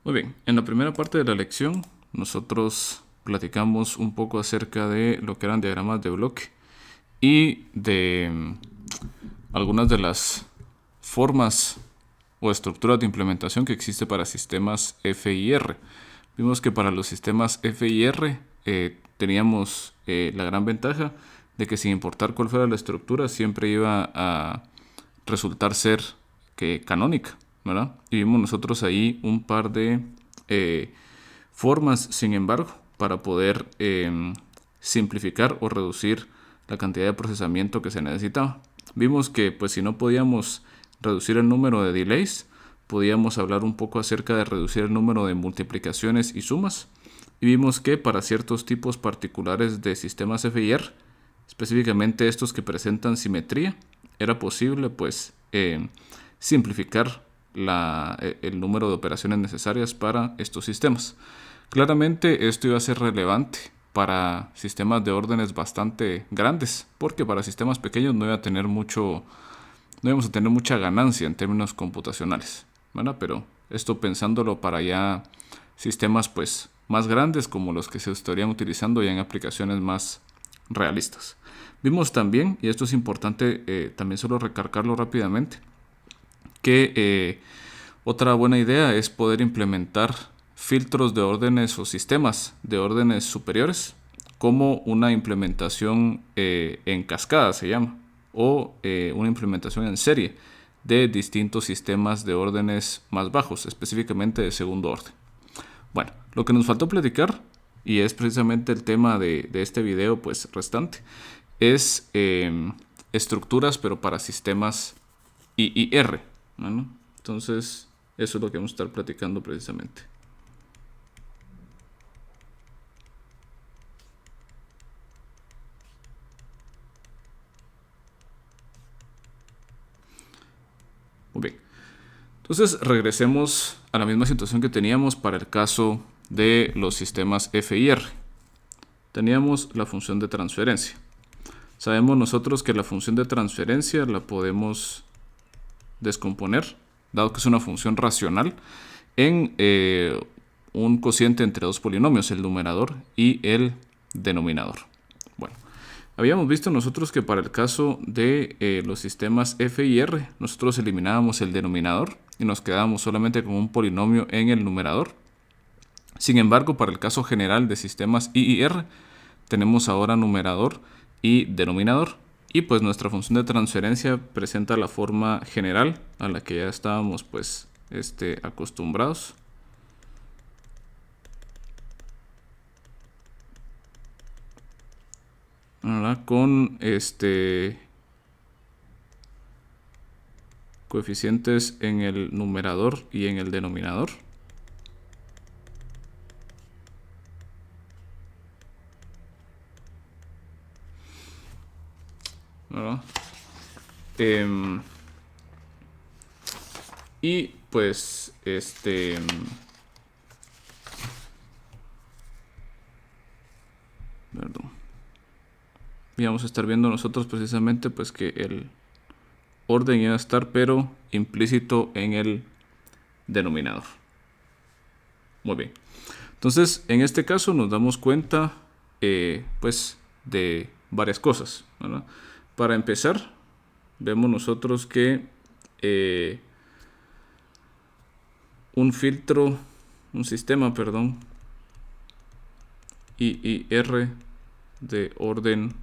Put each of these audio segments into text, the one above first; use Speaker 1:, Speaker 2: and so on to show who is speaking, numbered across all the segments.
Speaker 1: Muy bien, en la primera parte de la lección nosotros platicamos un poco acerca de lo que eran diagramas de bloque y de algunas de las formas o estructuras de implementación que existe para sistemas F y R. Vimos que para los sistemas F y R teníamos la gran ventaja de que sin importar cuál fuera la estructura siempre iba a resultar ser canónica, ¿verdad? Y vimos nosotros ahí un par de formas, sin embargo, para poder simplificar o reducir la cantidad de procesamiento que se necesitaba. Vimos que pues si no podíamos reducir el número de delays, podíamos hablar un poco acerca de reducir el número de multiplicaciones y sumas. Y vimos que para ciertos tipos particulares de sistemas FIR, específicamente estos que presentan simetría, era posible pues simplificar el número de operaciones necesarias para estos sistemas. Claramente esto iba a ser relevante para sistemas de órdenes bastante grandes, porque para sistemas pequeños no íbamos a tener mucha ganancia en términos computacionales, ¿verdad? Pero esto pensándolo para ya sistemas pues más grandes como los que se estarían utilizando ya en aplicaciones más realistas. Vimos también, y esto es importante también solo recargarlo rápidamente, que otra buena idea es poder implementar filtros de órdenes o sistemas de órdenes superiores como una implementación en cascada se llama, o una implementación en serie de distintos sistemas de órdenes más bajos, específicamente de segundo orden. Bueno, lo que nos faltó platicar, y es precisamente el tema de este video pues restante, es estructuras pero para sistemas IIR, ¿no? Entonces eso es lo que vamos a estar platicando precisamente. Muy bien. Entonces regresemos a la misma situación que teníamos para el caso de los sistemas FIR. Teníamos la función de transferencia. Sabemos nosotros que la función de transferencia la podemos descomponer, dado que es una función racional, en un cociente entre dos polinomios, el numerador y el denominador. Bueno, habíamos visto nosotros que para el caso de los sistemas F y R, nosotros eliminábamos el denominador y nos quedábamos solamente con un polinomio en el numerador. Sin embargo, para el caso general de sistemas I y R, tenemos ahora numerador y denominador. Y pues nuestra función de transferencia presenta la forma general a la que ya estábamos pues acostumbrados. ¿Verdad? Con coeficientes en el numerador y en el denominador. ¿Verdad? Y pues perdón. Y vamos a estar viendo nosotros precisamente pues que el orden iba a estar pero implícito en el denominador. Muy bien. Entonces, en este caso nos damos cuenta pues de varias cosas, ¿verdad? Para empezar, vemos nosotros que un sistema, perdón, IIR de orden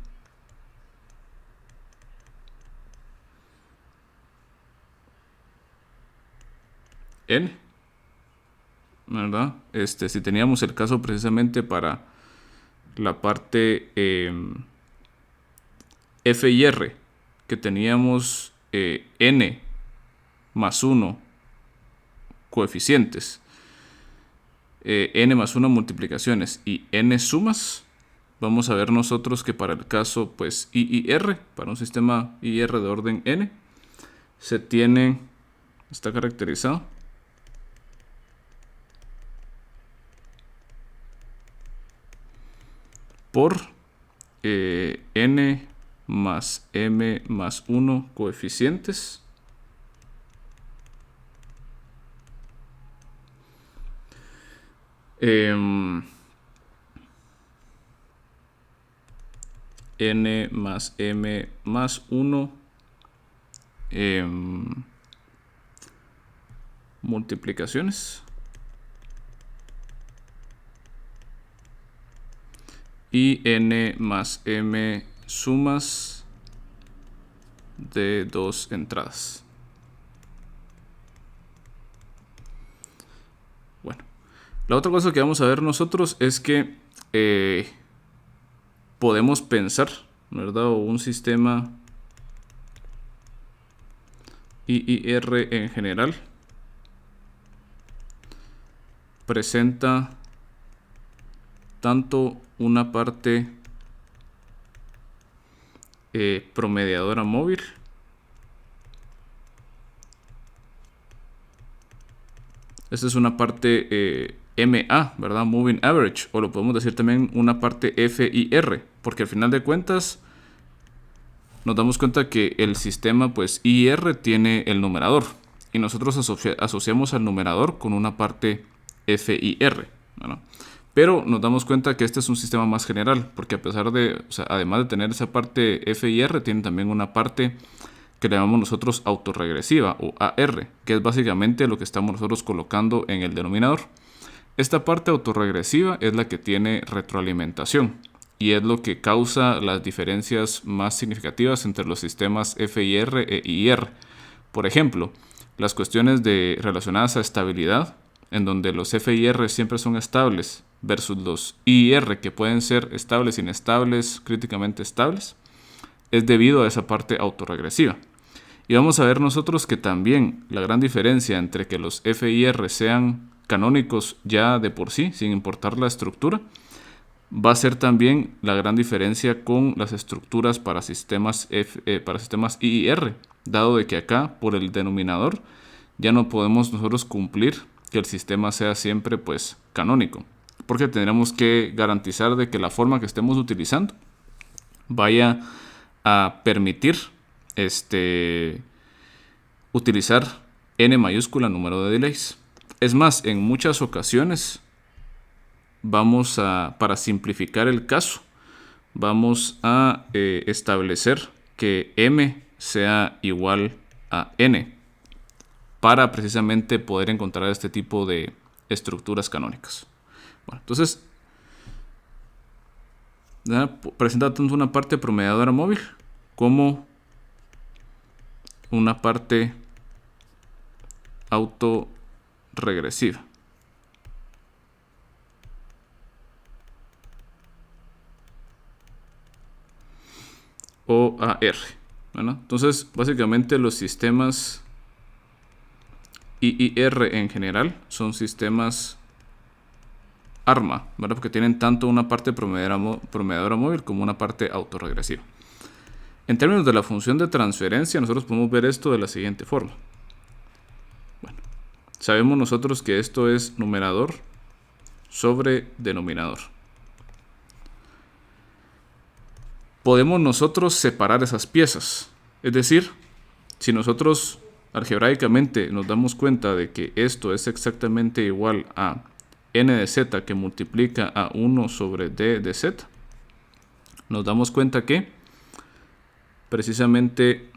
Speaker 1: n, ¿verdad? Si teníamos el caso precisamente para la parte F y R, que teníamos n más 1 coeficientes, n más 1 multiplicaciones y n sumas, vamos a ver nosotros que para el caso pues IIR, para un sistema IIR de orden n, está caracterizado por n más m más 1 coeficientes N más M más 1 multiplicaciones y N más M sumas de dos entradas. Bueno, la otra cosa que vamos a ver nosotros es que podemos pensar, ¿verdad? O un sistema IIR en general presenta tanto una parte promediadora móvil esta es una parte MA, ¿verdad? Moving Average, o lo podemos decir también una parte FIR, porque al final de cuentas nos damos cuenta que el sistema pues IR tiene el numerador y nosotros asociamos al numerador con una parte FIR, ¿verdad? Pero nos damos cuenta que este es un sistema más general, porque a pesar de, o sea, además de tener esa parte FIR, tiene también una parte que le llamamos nosotros autorregresiva o AR, que es básicamente lo que estamos nosotros colocando en el denominador. Esta parte autorregresiva es la que tiene retroalimentación y es lo que causa las diferencias más significativas entre los sistemas FIR e IR. Por ejemplo, las cuestiones relacionadas a estabilidad, en donde los FIR siempre son estables versus los IR que pueden ser estables, inestables, críticamente estables, es debido a esa parte autorregresiva. Y vamos a ver nosotros que también la gran diferencia entre que los FIR sean canónicos ya de por sí, sin importar la estructura, va a ser también la gran diferencia con las estructuras para sistemas IIR, dado de que acá, por el denominador, ya no podemos nosotros cumplir que el sistema sea siempre pues canónico, porque tendremos que garantizar de que la forma que estemos utilizando vaya a permitir utilizar n mayúscula número de delays. Es más, en muchas ocasiones para simplificar el caso, vamos a establecer que m sea igual a n para precisamente poder encontrar este tipo de estructuras canónicas. Bueno, entonces presenta tanto una parte promediadora móvil como una parte autorregresiva. O AR. ¿Verdad? Entonces, básicamente los sistemas IIR en general son sistemas ARMA, ¿verdad? Porque tienen tanto una parte promediadora móvil como una parte autorregresiva. En términos de la función de transferencia, nosotros podemos ver esto de la siguiente forma. Bueno, sabemos nosotros que esto es numerador sobre denominador. Podemos nosotros separar esas piezas. Es decir, si nosotros algebraicamente nos damos cuenta de que esto es exactamente igual a n de z que multiplica a 1 sobre d de z, nos damos cuenta que precisamente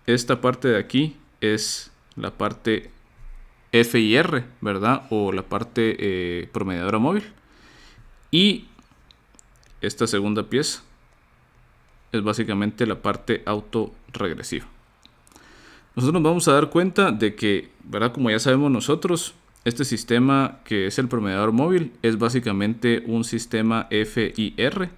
Speaker 1: esta parte de aquí es la parte FIR, ¿verdad? O la parte promediadora móvil. Y esta segunda pieza es básicamente la parte autorregresiva. Nosotros nos vamos a dar cuenta de que, ¿verdad? Como ya sabemos nosotros, este sistema que es el promediador móvil es básicamente un sistema FIR.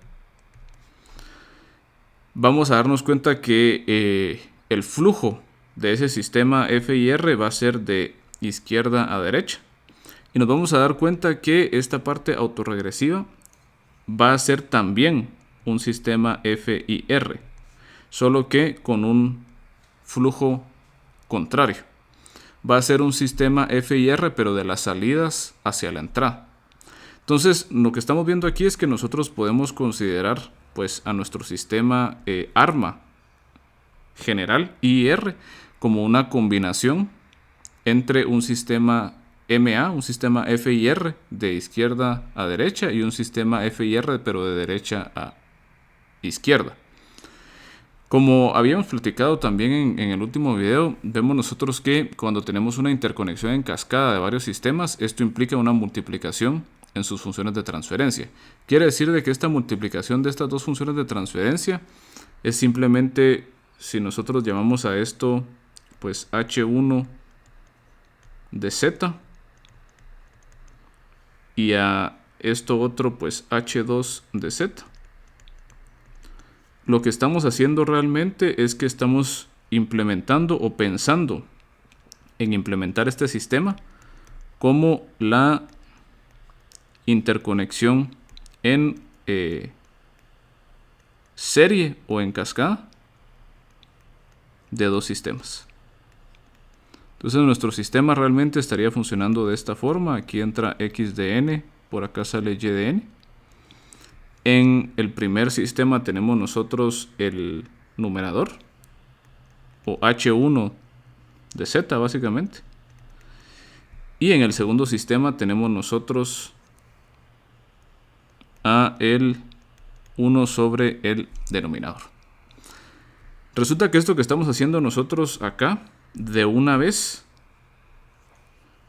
Speaker 1: Vamos a darnos cuenta que el flujo de ese sistema FIR va a ser de izquierda a derecha. Y nos vamos a dar cuenta que esta parte autorregresiva va a ser también un sistema FIR, solo que con un flujo contrario. Va a ser un sistema FIR, pero de las salidas hacia la entrada. Entonces, lo que estamos viendo aquí es que nosotros podemos considerar pues a nuestro sistema ARMA general IIR como una combinación entre un sistema MA, un sistema FIR de izquierda a derecha y un sistema FIR pero de derecha a izquierda. Como habíamos platicado también en el último video, vemos nosotros que cuando tenemos una interconexión en cascada de varios sistemas, esto implica una multiplicación en sus funciones de transferencia. Quiere decir de que esta multiplicación de estas dos funciones de transferencia es simplemente, si nosotros llamamos a esto pues H1 de Z y a esto otro pues H2 de Z. Lo que estamos haciendo realmente es que estamos implementando o pensando en implementar este sistema como la interconexión en serie o en cascada de dos sistemas. Entonces nuestro sistema realmente estaría funcionando de esta forma. Aquí entra X de N, por acá sale Y de N. En el primer sistema tenemos nosotros el numerador, o H1 de Z básicamente. Y en el segundo sistema tenemos nosotros a el 1 sobre el denominador. Resulta que esto que estamos haciendo nosotros acá, de una vez,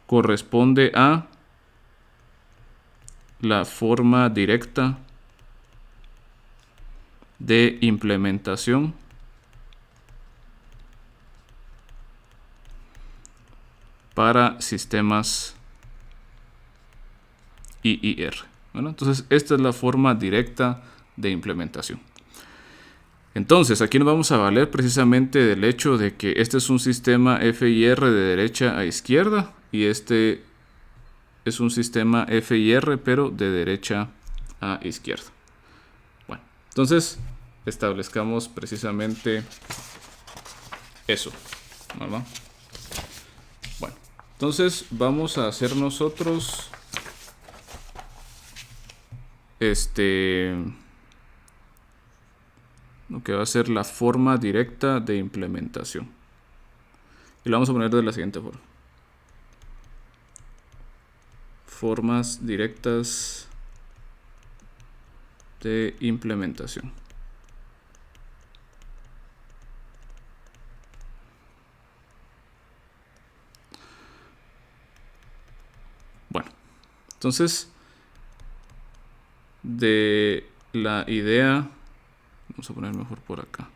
Speaker 1: corresponde a la forma directa de implementación para sistemas IIR. Bueno, entonces esta es la forma directa de implementación. Entonces aquí nos vamos a valer precisamente del hecho de que este es un sistema FIR de derecha a izquierda y este es un sistema FIR pero de derecha a izquierda. Bueno, entonces establezcamos precisamente eso, ¿verdad? Bueno, entonces vamos a hacer nosotros lo que va a ser la forma directa de implementación. Y lo vamos a poner de la siguiente forma. Formas directas de implementación. Bueno, entonces de la idea, vamos a poner mejor por acá.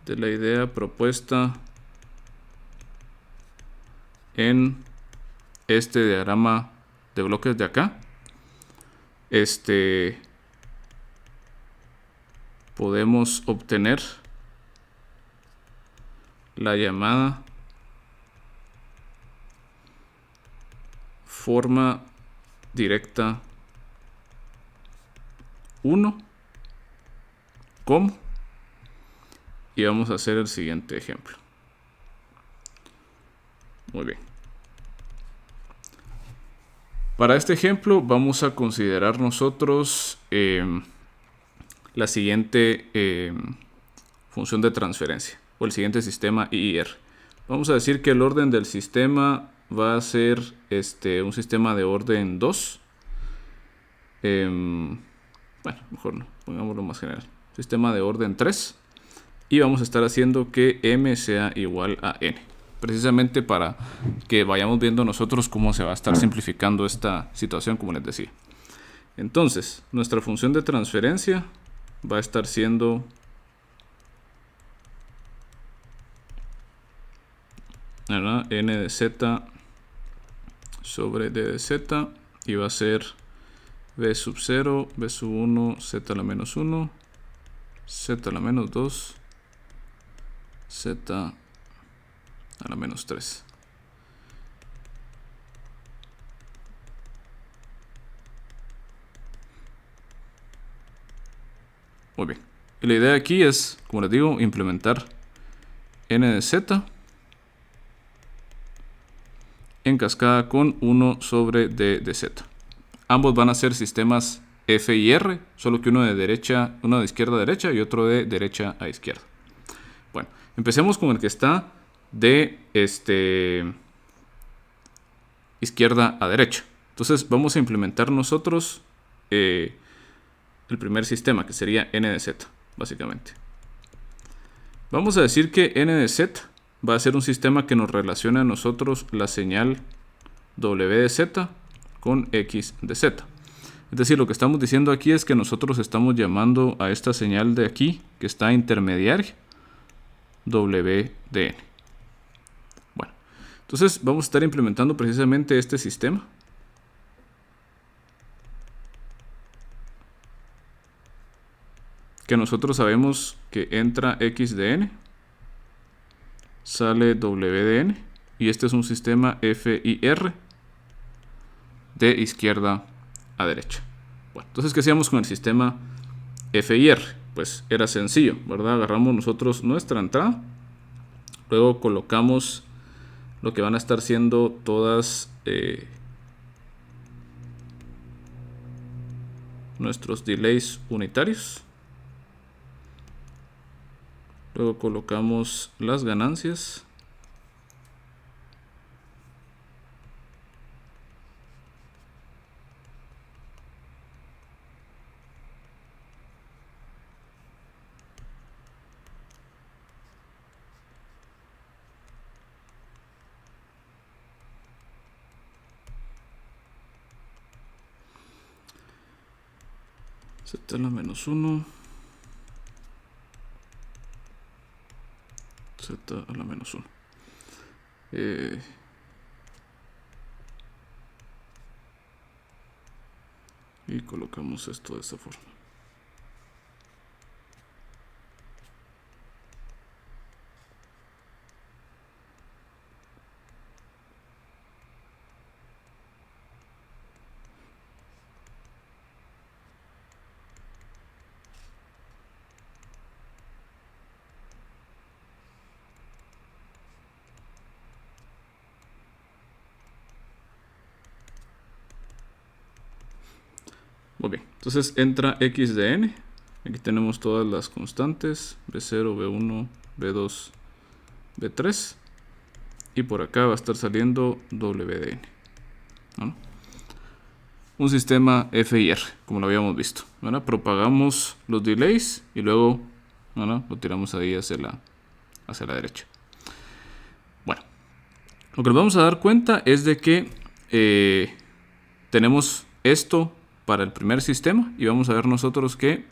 Speaker 1: De la idea propuesta en este diagrama de bloques de acá, podemos obtener la llamada forma directa 1. ¿Cómo? Y vamos a hacer el siguiente ejemplo. Muy bien. Para este ejemplo vamos a considerar nosotros la siguiente función de transferencia o el siguiente sistema IIR. Vamos a decir que el orden del sistema va a ser un sistema de orden 2. Bueno, mejor no, pongámoslo más general. Sistema de orden 3. Y vamos a estar haciendo que M sea igual a N. Precisamente para que vayamos viendo nosotros cómo se va a estar simplificando esta situación, como les decía. Entonces, nuestra función de transferencia va a estar siendo N de Z sobre D de Z. Y va a ser B sub 0, B sub 1, Z a la menos 1, Z a la menos 2, Z a la menos 3. Muy bien. Y la idea aquí es, como les digo, implementar N de Z en cascada con 1 sobre D de Z. Ambos van a ser sistemas FIR, solo que uno de izquierda a derecha y otro de derecha a izquierda. Bueno, empecemos con el que está de izquierda a derecha. Entonces vamos a implementar nosotros el primer sistema, que sería n de z, básicamente. Vamos a decir que n de z va a ser un sistema que nos relaciona a nosotros la señal w de z con x de z. Es decir, lo que estamos diciendo aquí es que nosotros estamos llamando a esta señal de aquí, que está intermediaria, w de n. Bueno, entonces vamos a estar implementando precisamente este sistema. Que nosotros sabemos que entra x de n, sale w de n, y este es un sistema FIR de izquierda a derecha. Bueno, entonces, ¿qué hacíamos con el sistema FIR? Pues era sencillo, ¿verdad? Agarramos nosotros nuestra entrada, luego colocamos lo que van a estar siendo todas nuestros delays unitarios. Luego colocamos las ganancias. Z a la menos 1. Z a la menos 1. Y colocamos esto de esta forma. Muy bien, entonces entra x de n. Aquí tenemos todas las constantes, b0, b1, b2, b3. Y por acá va a estar saliendo w de n, ¿no? Un sistema FIR, como lo habíamos visto, ¿verdad? Propagamos los delays y luego, ¿verdad?, lo tiramos ahí hacia la derecha. Bueno, lo que nos vamos a dar cuenta es de que tenemos esto para el primer sistema y vamos a ver nosotros que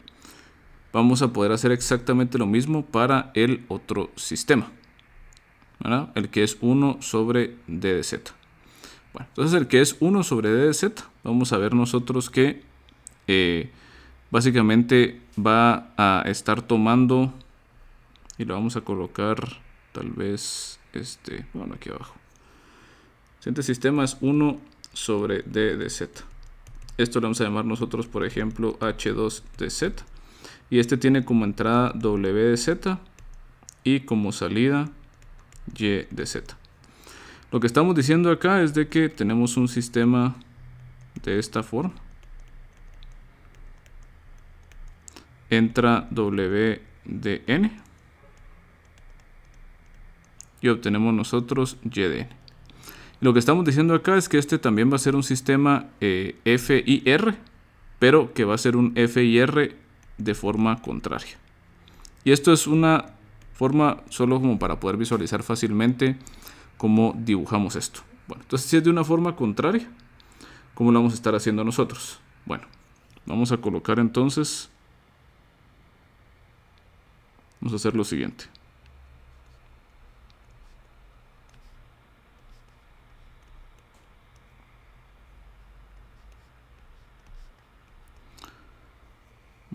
Speaker 1: vamos a poder hacer exactamente lo mismo para el otro sistema, ¿verdad? El que es 1 sobre d de z. Bueno, entonces el que es 1 sobre d de z, vamos a ver nosotros que básicamente va a estar tomando, y lo vamos a colocar tal vez bueno, aquí abajo. El siguiente sistema es 1 sobre d de z. Esto lo vamos a llamar nosotros, por ejemplo, h2 de z. Y este tiene como entrada w de z y como salida y de z. Lo que estamos diciendo acá es de que tenemos un sistema de esta forma. Entra w de n y obtenemos nosotros y de n. Lo que estamos diciendo acá es que este también va a ser un sistema FIR, pero que va a ser un FIR de forma contraria. Y esto es una forma solo como para poder visualizar fácilmente cómo dibujamos esto. Bueno, entonces si es de una forma contraria, ¿cómo lo vamos a estar haciendo nosotros? Bueno, vamos a colocar entonces, vamos a hacer lo siguiente.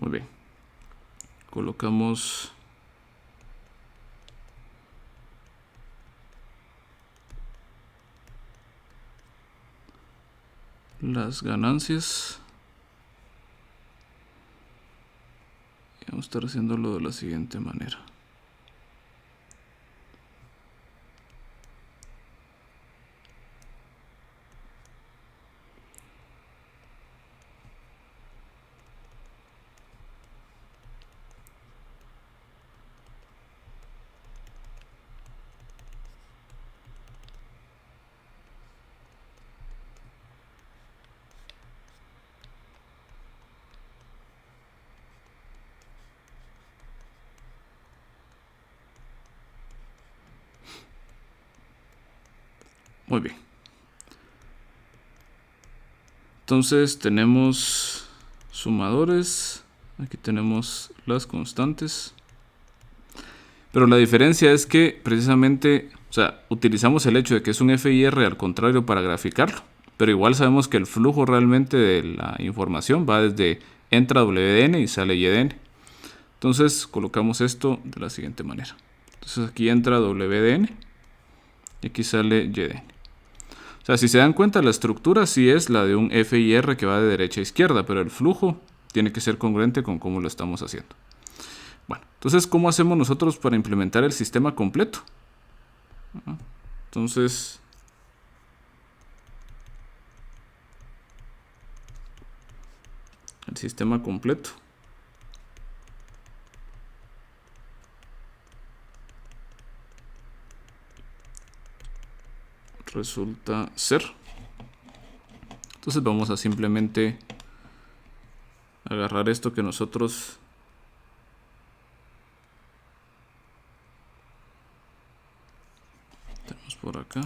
Speaker 1: Muy bien. Colocamos las ganancias. Y vamos a estar haciéndolo de la siguiente manera. Muy bien. Entonces tenemos sumadores. Aquí tenemos las constantes. Pero la diferencia es que precisamente, o sea, utilizamos el hecho de que es un FIR al contrario para graficarlo. Pero igual sabemos que el flujo realmente de la información va desde entra WDN y sale YDN. Entonces colocamos esto de la siguiente manera. Entonces aquí entra WDN y aquí sale YDN. O sea, si se dan cuenta, la estructura sí es la de un FIR que va de derecha a izquierda, pero el flujo tiene que ser congruente con cómo lo estamos haciendo. Bueno, entonces, ¿cómo hacemos nosotros para implementar el sistema completo? Entonces, el sistema completo resulta ser. Entonces vamos a simplemente agarrar esto que nosotros tenemos por acá.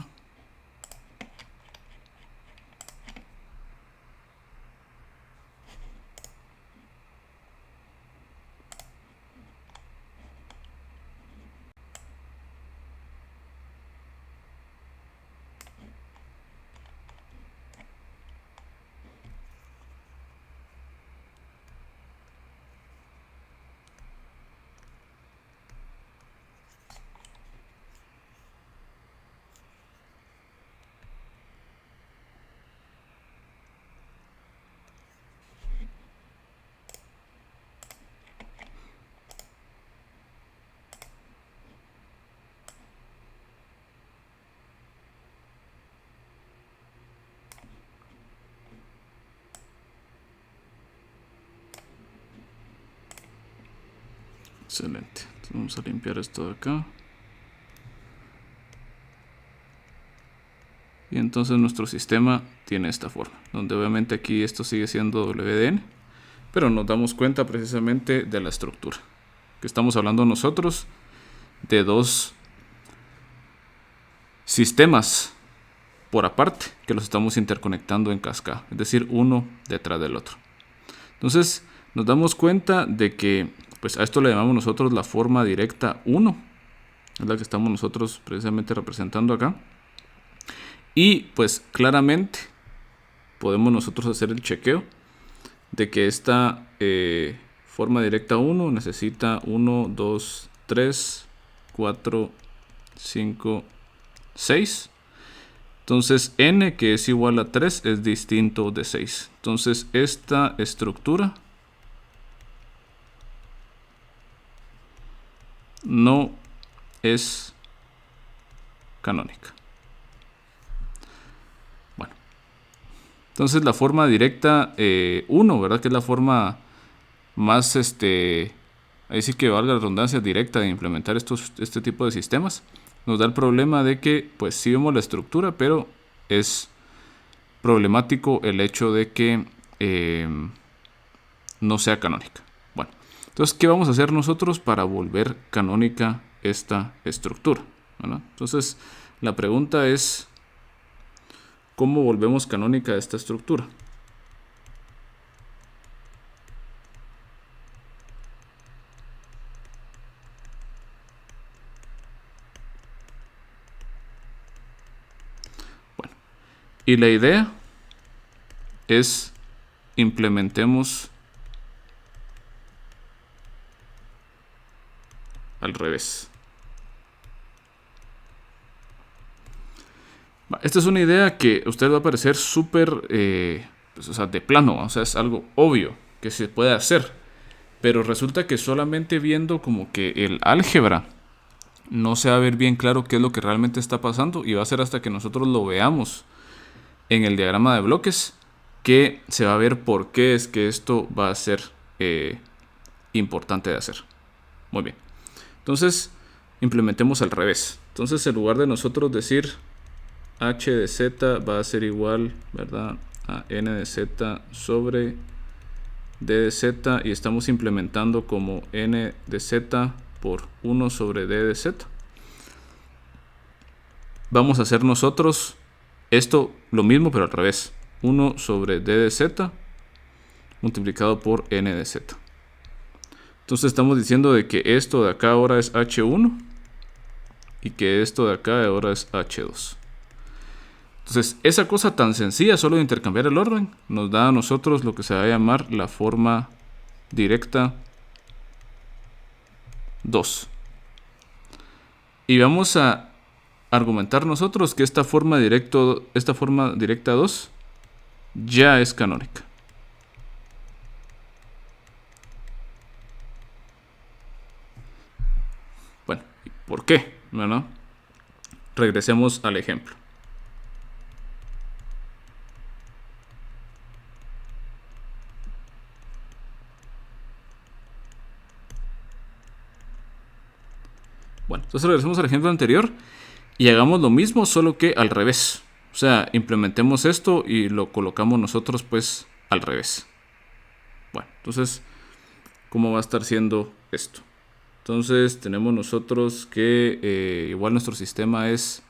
Speaker 1: Excelente. Entonces vamos a limpiar esto de acá. Y entonces nuestro sistema tiene esta forma, donde obviamente aquí esto sigue siendo WDN, pero nos damos cuenta precisamente de la estructura. Que estamos hablando nosotros de dos sistemas por aparte que los estamos interconectando en cascada, es decir, uno detrás del otro. Entonces nos damos cuenta de que pues a esto le llamamos nosotros la forma directa 1, es la que estamos nosotros precisamente representando acá. Y pues claramente podemos nosotros hacer el chequeo de que esta forma directa 1 necesita 1, 2, 3, 4, 5, 6. Entonces n, que es igual a 3, es distinto de 6. Entonces esta estructura no es canónica. Bueno, entonces la forma directa 1, ¿verdad? Que es la forma más, ahí sí que valga la redundancia, directa de implementar este tipo de sistemas. Nos da el problema de que, pues sí vemos la estructura, pero es problemático el hecho de que no sea canónica. Bueno, entonces, ¿qué vamos a hacer nosotros para volver canónica esta estructura? ¿Verdad? Entonces, la pregunta es, ¿cómo volvemos canónica esta estructura? Bueno, y la idea es implementemos al revés. Esta es una idea que a usted va a parecer súper, pues, o sea, de plano, o sea, es algo obvio que se puede hacer, pero resulta que solamente viendo como que el álgebra no se va a ver bien claro qué es lo que realmente está pasando, y va a ser hasta que nosotros lo veamos en el diagrama de bloques que se va a ver por qué es que esto va a ser importante de hacer. Muy bien. Entonces, implementemos al revés. Entonces, en lugar de nosotros decir h de z va a ser igual, ¿verdad?, a n de z sobre d de z, y estamos implementando como n de z por 1 sobre d de z. Vamos a hacer nosotros Esto lo mismo pero al revés. 1 sobre d de z multiplicado por n de z. Entonces estamos diciendo de que esto de acá ahora es h1 y que esto de acá ahora es h2. Entonces esa cosa tan sencilla, solo de intercambiar el orden, nos da a nosotros lo que se va a llamar la forma directa 2. Y vamos a argumentar nosotros que esta forma directa 2 ya es canónica. Bueno, ¿por qué? Bueno, regresemos al ejemplo. Bueno, entonces regresemos al ejemplo anterior y hagamos lo mismo, solo que al revés. O sea, implementemos esto y lo colocamos nosotros pues al revés. Bueno, entonces, ¿cómo va a estar siendo esto? Entonces tenemos nosotros que igual nuestro sistema es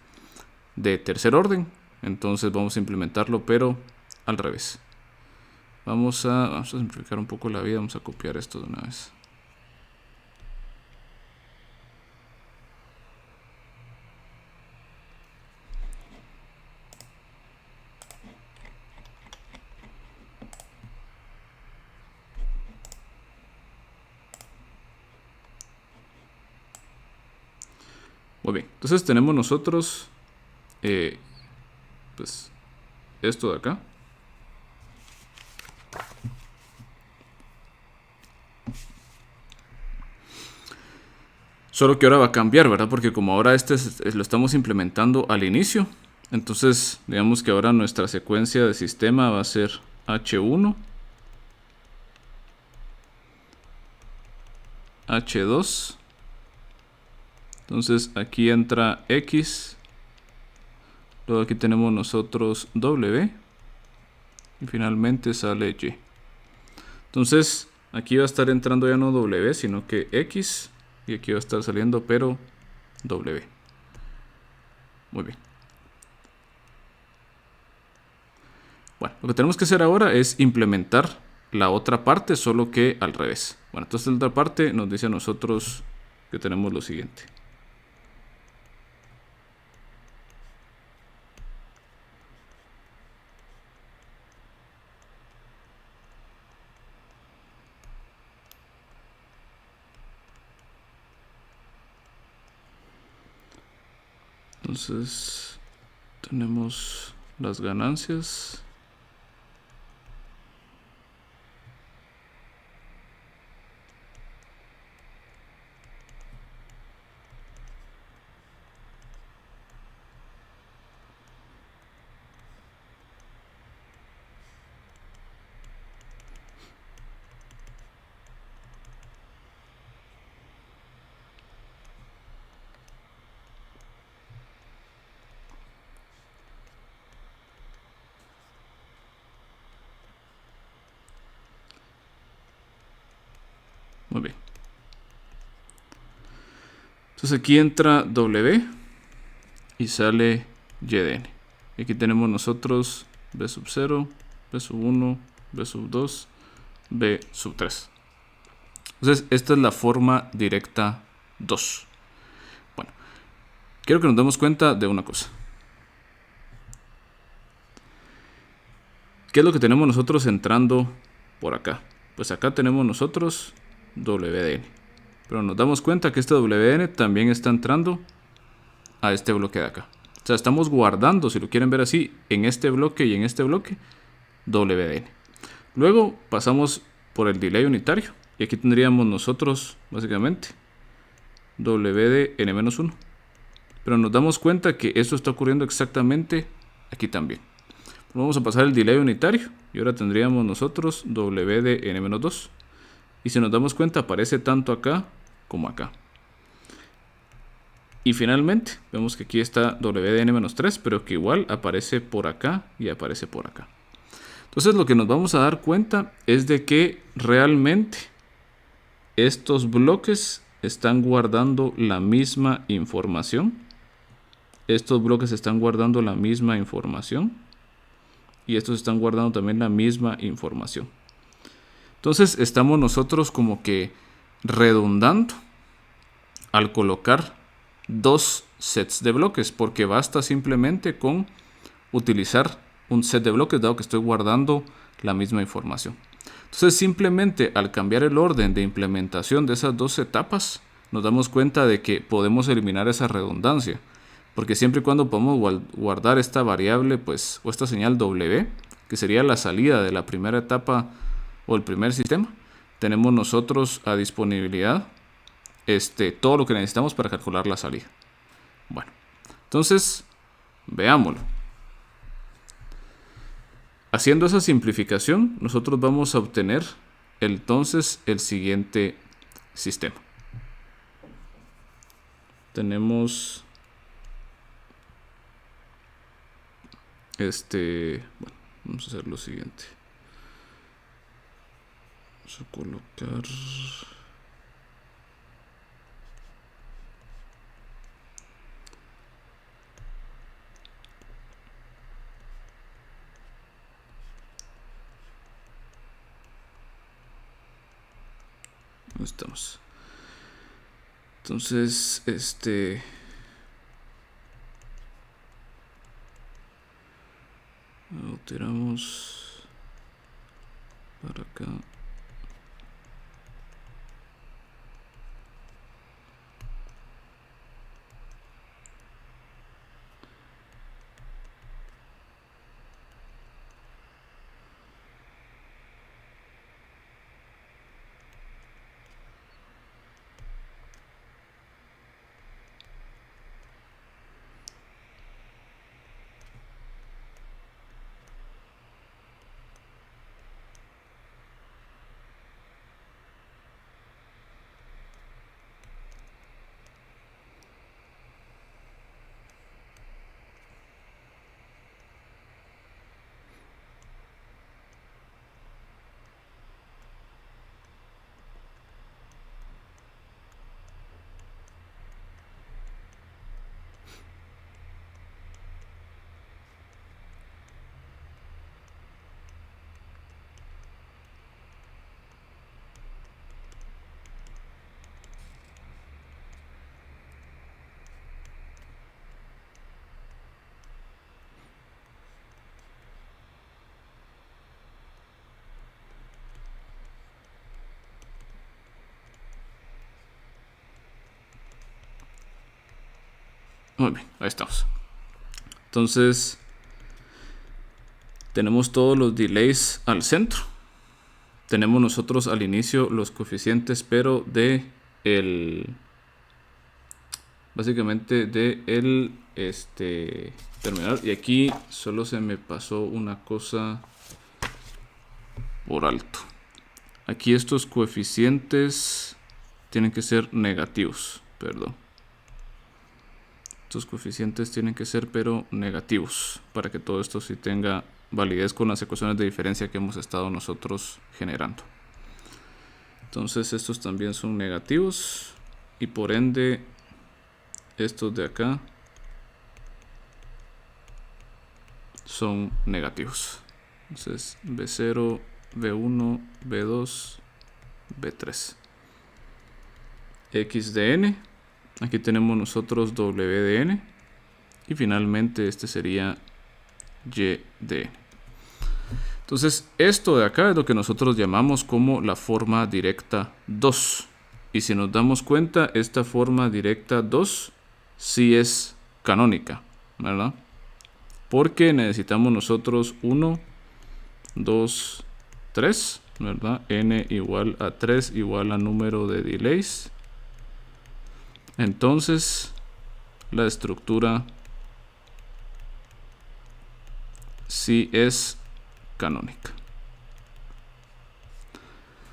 Speaker 1: de tercer orden. Entonces vamos a implementarlo pero al revés. Vamos a simplificar un poco la vida, vamos a copiar esto de una vez. Muy bien, entonces tenemos nosotros pues esto de acá. Solo que ahora va a cambiar, ¿verdad? Porque como ahora lo estamos implementando al inicio, entonces digamos que ahora nuestra secuencia de sistema va a ser H1, H2. Entonces aquí entra X. Luego aquí tenemos nosotros W. Y finalmente sale Y. Entonces aquí va a estar entrando ya no W, sino que X. Y aquí va a estar saliendo pero W. Muy bien. Bueno, lo que tenemos que hacer ahora es implementar la otra parte, solo que al revés. Bueno, entonces la otra parte nos dice a nosotros que tenemos lo siguiente. Entonces tenemos las ganancias. Muy bien. Entonces aquí entra W y sale YDN. Y aquí tenemos nosotros B sub 0, B sub 1, B sub 2, B sub 3. Entonces esta es la forma directa 2. Bueno, quiero que nos demos cuenta de una cosa. ¿Qué es lo que tenemos nosotros entrando por acá? Pues acá tenemos nosotros WDN. Pero nos damos cuenta que este WDN también está entrando a este bloque de acá. O sea, estamos guardando, si lo quieren ver así, en este bloque y en este bloque, WDN. Luego pasamos por el delay unitario. Y aquí tendríamos nosotros, básicamente, WDN-1. Pero nos damos cuenta que esto está ocurriendo exactamente aquí también. Vamos a pasar el delay unitario. Y ahora tendríamos nosotros WDN-2. Y si nos damos cuenta, aparece tanto acá como acá. Y finalmente, vemos que aquí está WDN-3, pero que igual aparece por acá y aparece por acá. Entonces lo que nos vamos a dar cuenta es de que realmente estos bloques están guardando la misma información estos bloques están guardando la misma información y estos están guardando también la misma información. Entonces estamos nosotros como que redundando al colocar dos sets de bloques, porque basta simplemente con utilizar un set de bloques dado que estoy guardando la misma información. Entonces simplemente al cambiar el orden de implementación de esas dos etapas nos damos cuenta de que podemos eliminar esa redundancia, porque siempre y cuando podemos guardar esta variable pues, o esta señal W, que sería la salida de la primera etapa o el primer sistema, tenemos nosotros a disponibilidad todo lo que necesitamos para calcular la salida. Bueno, entonces veámoslo. Haciendo esa simplificación, nosotros vamos a obtener entonces el siguiente sistema. Tenemos bueno, vamos a hacer lo siguiente. Vamos a colocar ¿dónde estamos? Entonces, lo tiramos para acá. Muy bien, ahí estamos. Entonces, tenemos todos los delays al centro. Tenemos nosotros al inicio los coeficientes, pero de básicamente de el terminal. Y aquí solo se me pasó una cosa por alto. Aquí estos coeficientes tienen que ser negativos, perdón. Estos coeficientes tienen que ser pero negativos para que todo esto sí tenga validez con las ecuaciones de diferencia que hemos estado nosotros generando. Entonces estos también son negativos y por ende estos de acá son negativos. Entonces B0, B1, B2, B3. X de n. Aquí tenemos nosotros W de n. Y finalmente este sería Y de n. Entonces esto de acá es lo que nosotros llamamos como la forma directa 2. Y si nos damos cuenta, esta forma directa 2 sí es canónica, ¿verdad? Porque necesitamos nosotros 1, 2, 3, ¿verdad? N igual a 3 igual a número de delays. Entonces la estructura sí es canónica.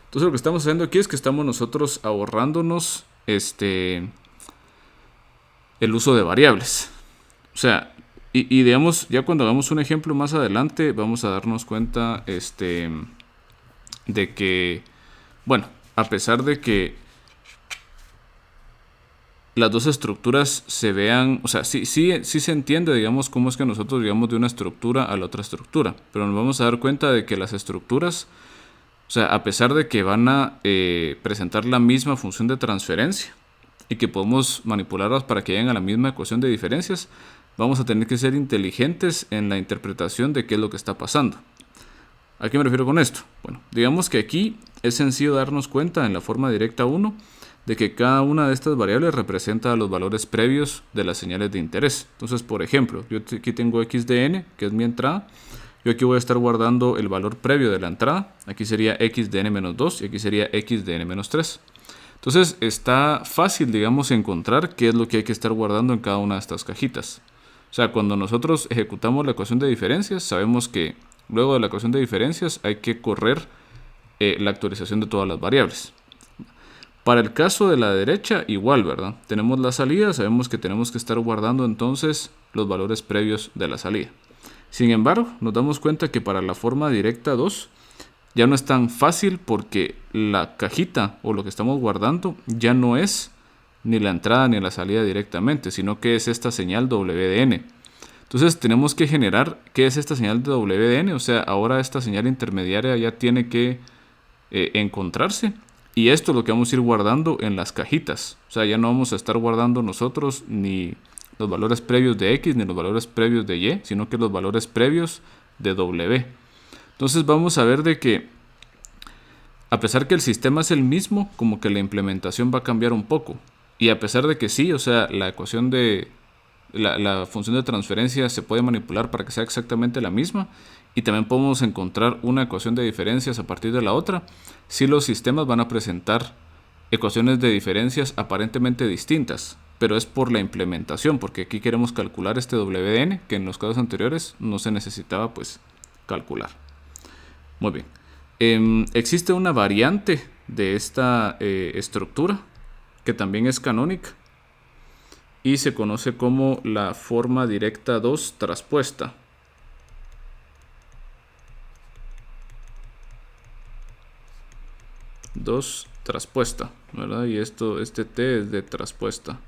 Speaker 1: Entonces lo que estamos haciendo aquí es que estamos nosotros ahorrándonos el uso de variables. O sea, y digamos, ya cuando hagamos un ejemplo más adelante, vamos a darnos cuenta de que, bueno, a pesar de que las dos estructuras se vean, o sea, sí se entiende, digamos, cómo es que nosotros llegamos de una estructura a la otra estructura, pero nos vamos a dar cuenta de que las estructuras, o sea, a pesar de que van a presentar la misma función de transferencia y que podemos manipularlas para que lleguen a la misma ecuación de diferencias, vamos a tener que ser inteligentes en la interpretación de qué es lo que está pasando. ¿A qué me refiero con esto? Bueno, digamos que aquí es sencillo darnos cuenta en la forma directa 1 de que cada una de estas variables representa los valores previos de las señales de interés. Entonces, por ejemplo, yo aquí tengo x de n, que es mi entrada. Yo aquí voy a estar guardando el valor previo de la entrada. Aquí sería x de n menos 2 y aquí sería x de n menos 3. Entonces, está fácil, digamos, encontrar qué es lo que hay que estar guardando en cada una de estas cajitas. O sea, cuando nosotros ejecutamos la ecuación de diferencias, sabemos que luego de la ecuación de diferencias hay que correr la actualización de todas las variables. Para el caso de la derecha, igual, ¿verdad? Tenemos la salida, sabemos que tenemos que estar guardando entonces los valores previos de la salida. Sin embargo, nos damos cuenta que para la forma directa 2 ya no es tan fácil porque la cajita o lo que estamos guardando ya no es ni la entrada ni la salida directamente, sino que es esta señal WDN. Entonces tenemos que generar qué es esta señal de WDN, o sea, ahora esta señal intermediaria ya tiene que encontrarse. Y esto es lo que vamos a ir guardando en las cajitas. O sea, ya no vamos a estar guardando nosotros ni los valores previos de X ni los valores previos de Y, sino que los valores previos de W. Entonces vamos a ver de que a pesar que el sistema es el mismo, como que la implementación va a cambiar un poco. Y a pesar de que sí, o sea, la ecuación de la función de transferencia se puede manipular para que sea exactamente la misma, y también podemos encontrar una ecuación de diferencias a partir de la otra, si los sistemas van a presentar ecuaciones de diferencias aparentemente distintas, pero es por la implementación, porque aquí queremos calcular este WDN que en los casos anteriores no se necesitaba pues calcular. Muy bien. Existe una variante de esta estructura que también es canónica y se conoce como la forma directa 2 traspuesta. Traspuesta, ¿verdad? Y este T es de traspuesta.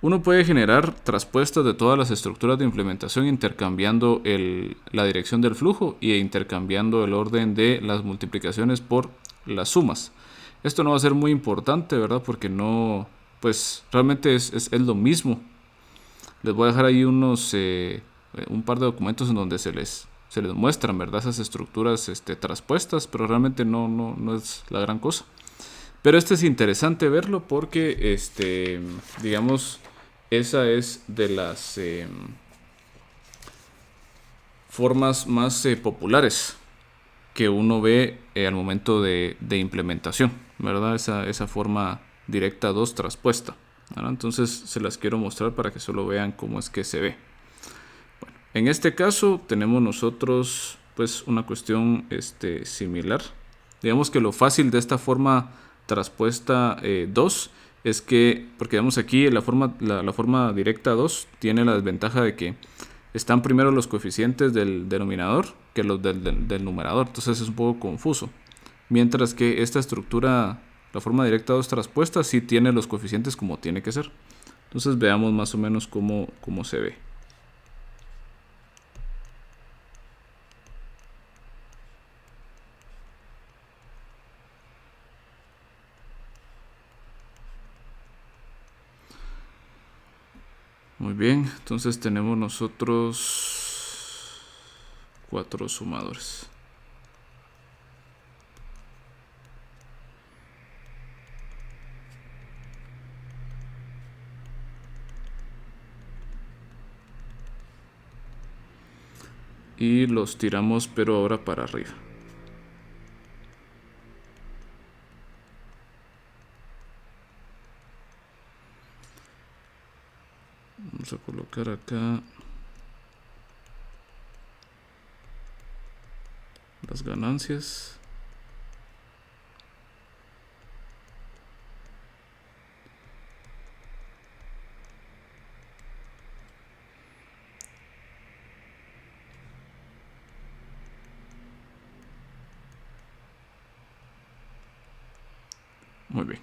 Speaker 1: Uno puede generar traspuestas de todas las estructuras de implementación intercambiando la dirección del flujo e intercambiando el orden de las multiplicaciones por las sumas. Esto no va a ser muy importante, ¿verdad? Porque no, pues realmente es lo mismo. Les voy a dejar ahí un par de documentos en donde se les muestran, ¿verdad? Esas estructuras traspuestas, pero realmente no es la gran cosa. Pero es interesante verlo porque, digamos, esa es de las formas más populares que uno ve al momento de implementación, ¿verdad? Esa forma directa 2 traspuesta, ¿verdad? Entonces se las quiero mostrar para que solo vean cómo es que se ve. Bueno, en este caso tenemos nosotros pues una cuestión similar. Digamos que lo fácil de esta forma traspuesta 2 es que, porque vemos aquí la forma directa 2 tiene la desventaja de que están primero los coeficientes del denominador que los del numerador, entonces es un poco confuso. Mientras que esta estructura, la forma directa 2 traspuesta, sí tiene los coeficientes como tiene que ser. Entonces veamos más o menos cómo se ve. Muy bien, entonces tenemos nosotros 4 sumadores. Y los tiramos pero ahora para arriba. Vamos a colocar acá las ganancias. Muy bien.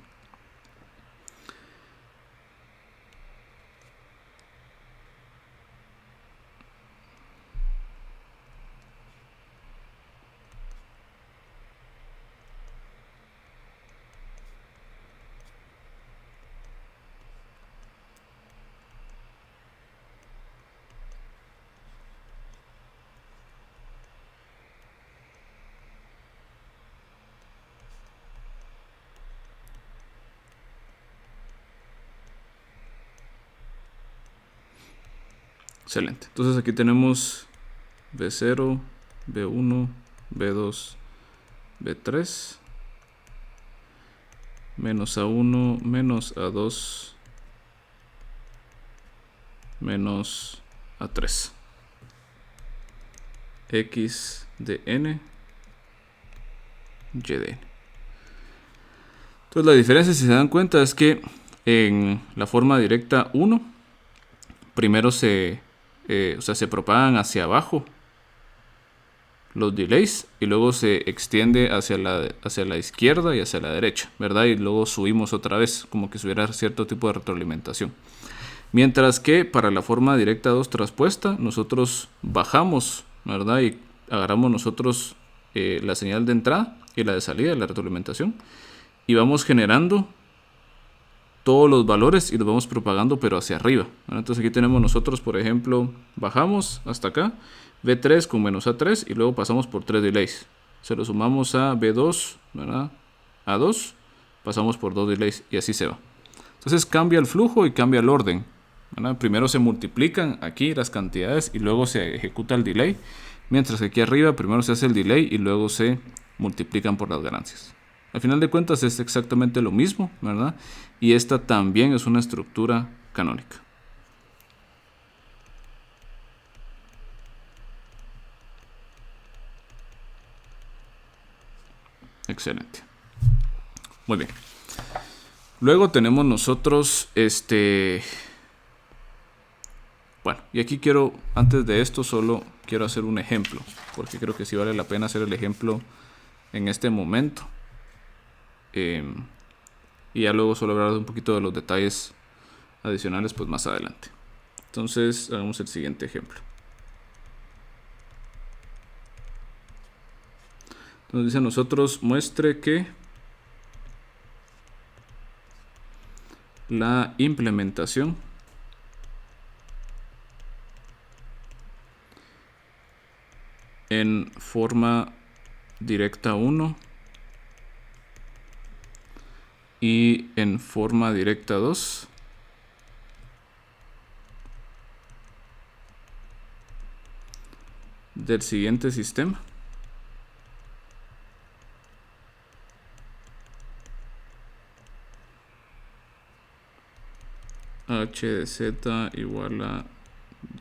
Speaker 1: Excelente. Entonces aquí tenemos B0, B1, B2, B3, menos A1, menos A2, menos A3. X de n, y de n. Entonces la diferencia, si se dan cuenta, es que en la forma directa 1, primero se propagan hacia abajo los delays y luego se extiende hacia la izquierda y hacia la derecha, ¿verdad? Y luego subimos otra vez, como que si hubiera cierto tipo de retroalimentación. Mientras que para la forma directa 2 traspuesta, nosotros bajamos, ¿verdad? Y agarramos nosotros la señal de entrada y la de salida, la retroalimentación, y vamos generando todos los valores y los vamos propagando pero hacia arriba, ¿verdad? Entonces aquí tenemos nosotros, por ejemplo, bajamos hasta acá, B3 con menos A3 y luego pasamos por 3 delays. Se lo sumamos a B2, ¿verdad? A2, pasamos por 2 delays y así se va. Entonces cambia el flujo y cambia el orden, ¿verdad? Primero se multiplican aquí las cantidades y luego se ejecuta el delay, mientras que aquí arriba primero se hace el delay y luego se multiplican por las ganancias. Al final de cuentas es exactamente lo mismo, ¿verdad? Y esta también es una estructura canónica. Excelente. Muy bien. Luego tenemos nosotros bueno, y aquí quiero, antes de esto, solo quiero hacer un ejemplo, porque creo que sí vale la pena hacer el ejemplo en este momento. Y ya luego solo hablar un poquito de los detalles adicionales pues más adelante. Entonces hagamos el siguiente ejemplo. Entonces dice a nosotros, muestre que la implementación en forma directa 1 y en forma directa 2 del siguiente sistema. H de z igual a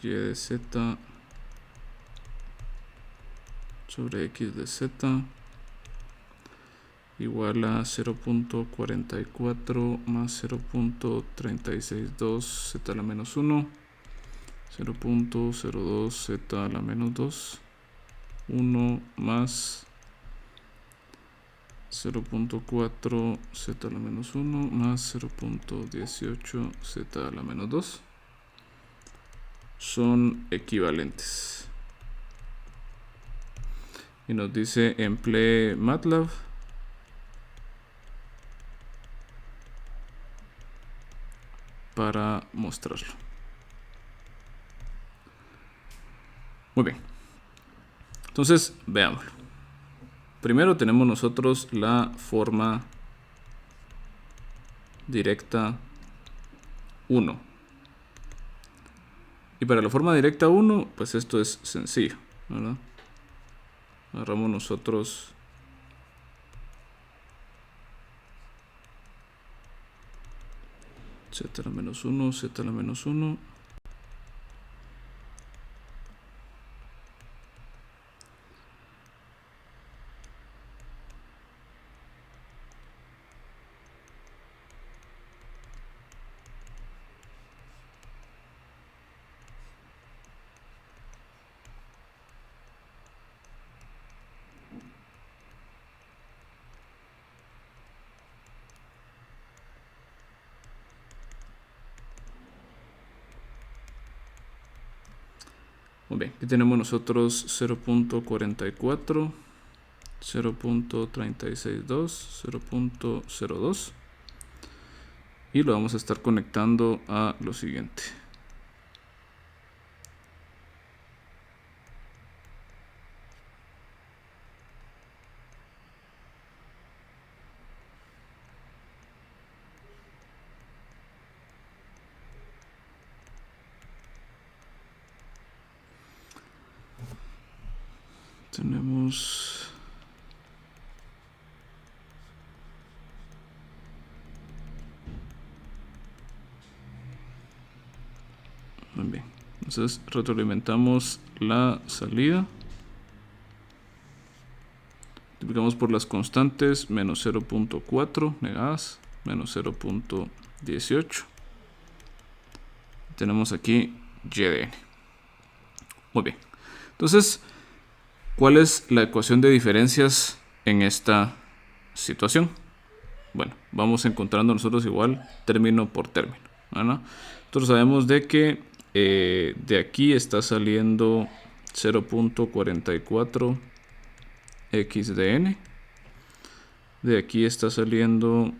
Speaker 1: y de z sobre x de z igual a 0.44 más 0.362 z a la menos 1, 0.02 z a la menos 2, 1 más 0.4 z a la menos 1 más 0.18 z a la menos 2 son equivalentes. Y nos dice emplee MATLAB para mostrarlo. Muy bien. Entonces, veámoslo. Primero tenemos nosotros la forma directa 1. Y para la forma directa 1, pues esto es sencillo, ¿verdad? Agarramos nosotros z a la menos 1, z a la menos 1. Muy bien, aquí tenemos nosotros 0.44, 0.362, 0.02 y lo vamos a estar conectando a lo siguiente. Tenemos... Muy bien. Entonces retroalimentamos la salida. Multiplicamos por las constantes, menos 0.4 negadas, menos 0.18. Tenemos aquí y de n. Muy bien. Entonces, ¿cuál es la ecuación de diferencias en esta situación? Bueno, vamos encontrando nosotros igual término por término, ¿verdad? Nosotros sabemos de que de aquí está saliendo 0.44 x de n. De aquí está saliendo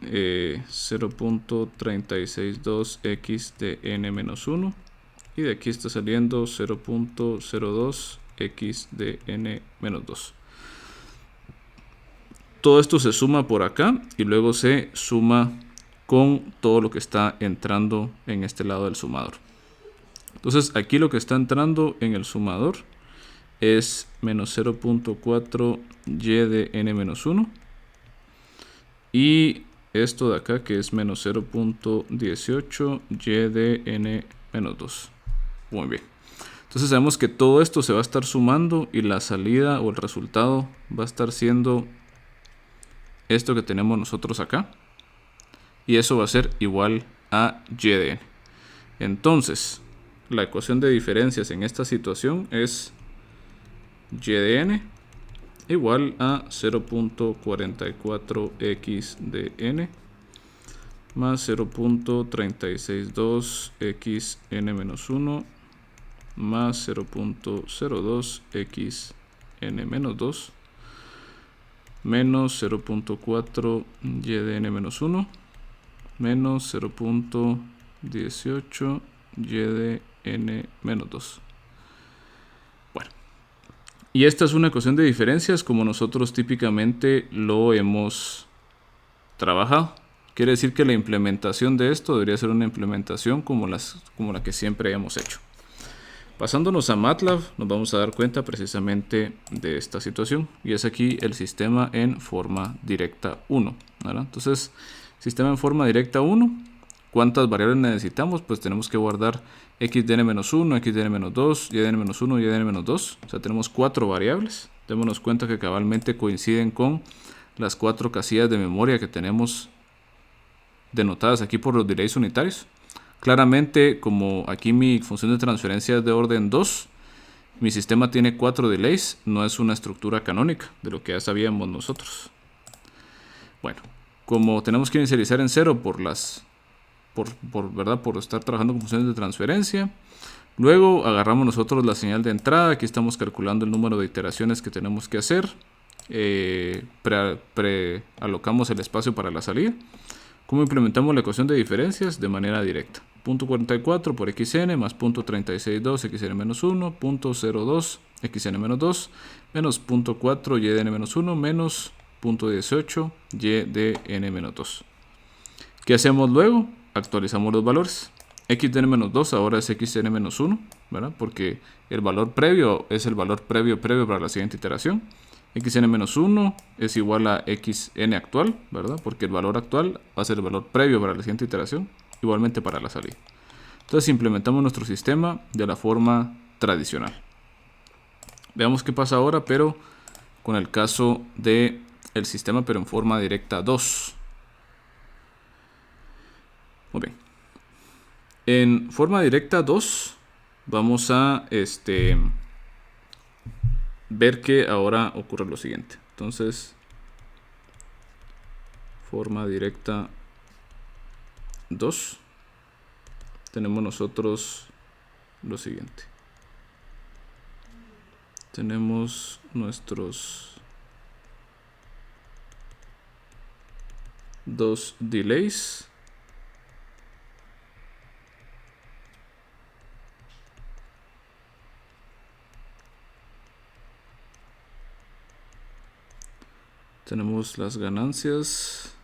Speaker 1: 0.362 x de n menos 1. Y de aquí está saliendo 0.02 x de n menos 2. Todo esto se suma por acá y luego se suma con todo lo que está entrando en este lado del sumador. Entonces aquí lo que está entrando en el sumador es menos 0.4 y de n menos 1. Y esto de acá que es menos 0.18 y de n menos 2. Muy bien. Entonces sabemos que todo esto se va a estar sumando y la salida o el resultado va a estar siendo esto que tenemos nosotros acá. Y eso va a ser igual a y de n. Entonces, la ecuación de diferencias en esta situación es y de n igual a 0.44 x de n más 0.362 x n menos 1 más 0.02 x n menos 2 menos 0.4 y de n menos 1 menos 0.18 y de n menos 2. Bueno, y esta es una ecuación de diferencias como nosotros típicamente lo hemos trabajado. Quiere decir que la implementación de esto debería ser una implementación como la que siempre hemos hecho. Pasándonos a MATLAB, nos vamos a dar cuenta precisamente de esta situación. Y es aquí el sistema en forma directa 1. ¿Verdad? Entonces, sistema en forma directa 1. ¿Cuántas variables necesitamos? Pues tenemos que guardar x de n-1, x de n-2, y de n-1 y de n-2. O sea, tenemos 4 variables. Démonos cuenta que cabalmente coinciden con las 4 casillas de memoria que tenemos denotadas aquí por los delays unitarios. Claramente, como aquí mi función de transferencia es de orden 2, mi sistema tiene 4 delays, no es una estructura canónica de lo que ya sabíamos nosotros. Bueno, como tenemos que inicializar en 0 por estar trabajando con funciones de transferencia, luego agarramos nosotros la señal de entrada. Aquí estamos calculando el número de iteraciones que tenemos que hacer. Prealocamos el espacio para la salida. ¿Cómo implementamos la ecuación de diferencias? De manera directa. 0.44 por xn más 0.362 xn-1, 0.02 xn-2 menos 0.4 y de n-1 menos 0.18 y de n-2. ¿Qué hacemos luego? Actualizamos los valores. X de n-2 ahora es x de n-1, ¿verdad? Porque el valor previo es el valor previo para la siguiente iteración. Xn-1 es igual a xn actual, ¿verdad? Porque el valor actual va a ser el valor previo para la siguiente iteración, igualmente para la salida. Entonces implementamos nuestro sistema de la forma tradicional. Veamos qué pasa ahora, pero con el caso del sistema, pero en forma directa 2. Muy bien. En forma directa 2 vamos a ver que ahora ocurre lo siguiente. Entonces, forma directa 2, tenemos nosotros lo siguiente. Tenemos nuestros 2 delays. Tenemos las ganancias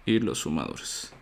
Speaker 1: y los sumadores.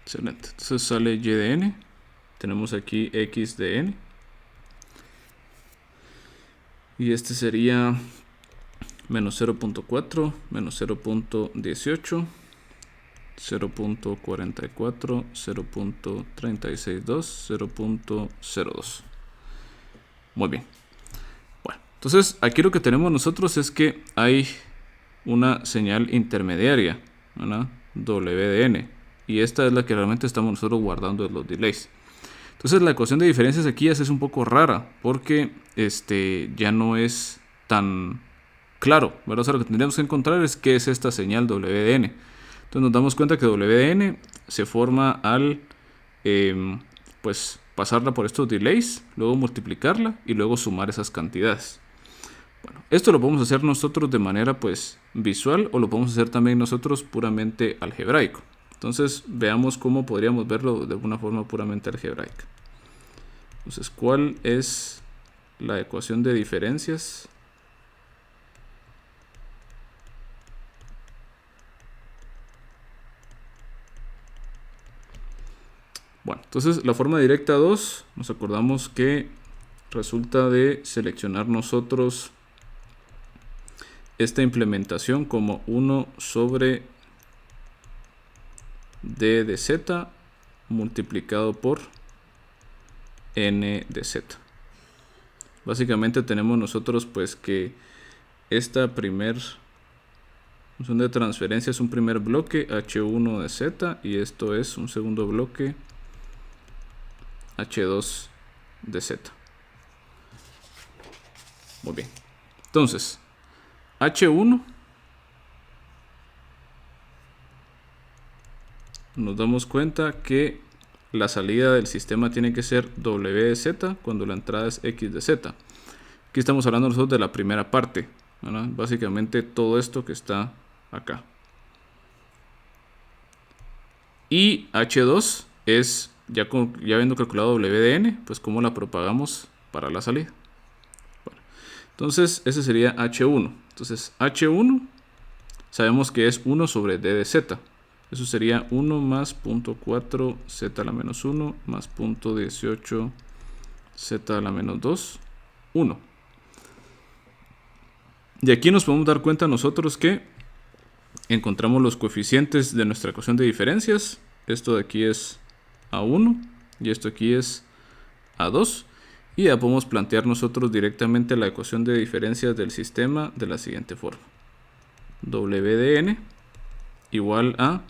Speaker 1: Excelente. Entonces sale y de n. Tenemos aquí x de n. Y este sería menos 0.4, menos 0.18, 0.44, 0.362, 0.02. Muy bien. Bueno, entonces aquí lo que tenemos nosotros es que hay una señal intermediaria, ¿verdad? W de n. Y esta es la que realmente estamos nosotros guardando en los delays. Entonces la ecuación de diferencias aquí ya es un poco rara, porque ya no es tan claro, ¿verdad? O sea, lo que tendríamos que encontrar es qué es esta señal W de n. Entonces nos damos cuenta que W de n se forma al pues pasarla por estos delays, luego multiplicarla y luego sumar esas cantidades. Bueno, esto lo podemos hacer nosotros de manera pues visual, o lo podemos hacer también nosotros puramente algebraico. Entonces veamos cómo podríamos verlo de una forma puramente algebraica. Entonces, ¿cuál es la ecuación de diferencias? Bueno, entonces la forma directa 2, nos acordamos que resulta de seleccionar nosotros esta implementación como 1 sobre d de z multiplicado por n de z. Básicamente tenemos nosotros pues que esta primer función de transferencia es un primer bloque h1 de z, y esto es un segundo bloque h2 de z. Muy bien. Entonces, h1 nos damos cuenta que la salida del sistema tiene que ser w de z cuando la entrada es x de z. Aquí estamos hablando nosotros de la primera parte, ¿verdad? Básicamente todo esto que está acá. Y h2 es, ya habiendo calculado w de n, pues cómo la propagamos para la salida. Bueno, entonces ese sería h1. Entonces h1 sabemos que es 1 sobre d de z. Eso sería 1 más 0.4 z a la menos 1 más 0.18 z a la menos 2, 1. Y aquí nos podemos dar cuenta nosotros que encontramos los coeficientes de nuestra ecuación de diferencias. Esto de aquí es A1 y esto aquí es A2. Y ya podemos plantear nosotros directamente la ecuación de diferencias del sistema de la siguiente forma. W de n igual a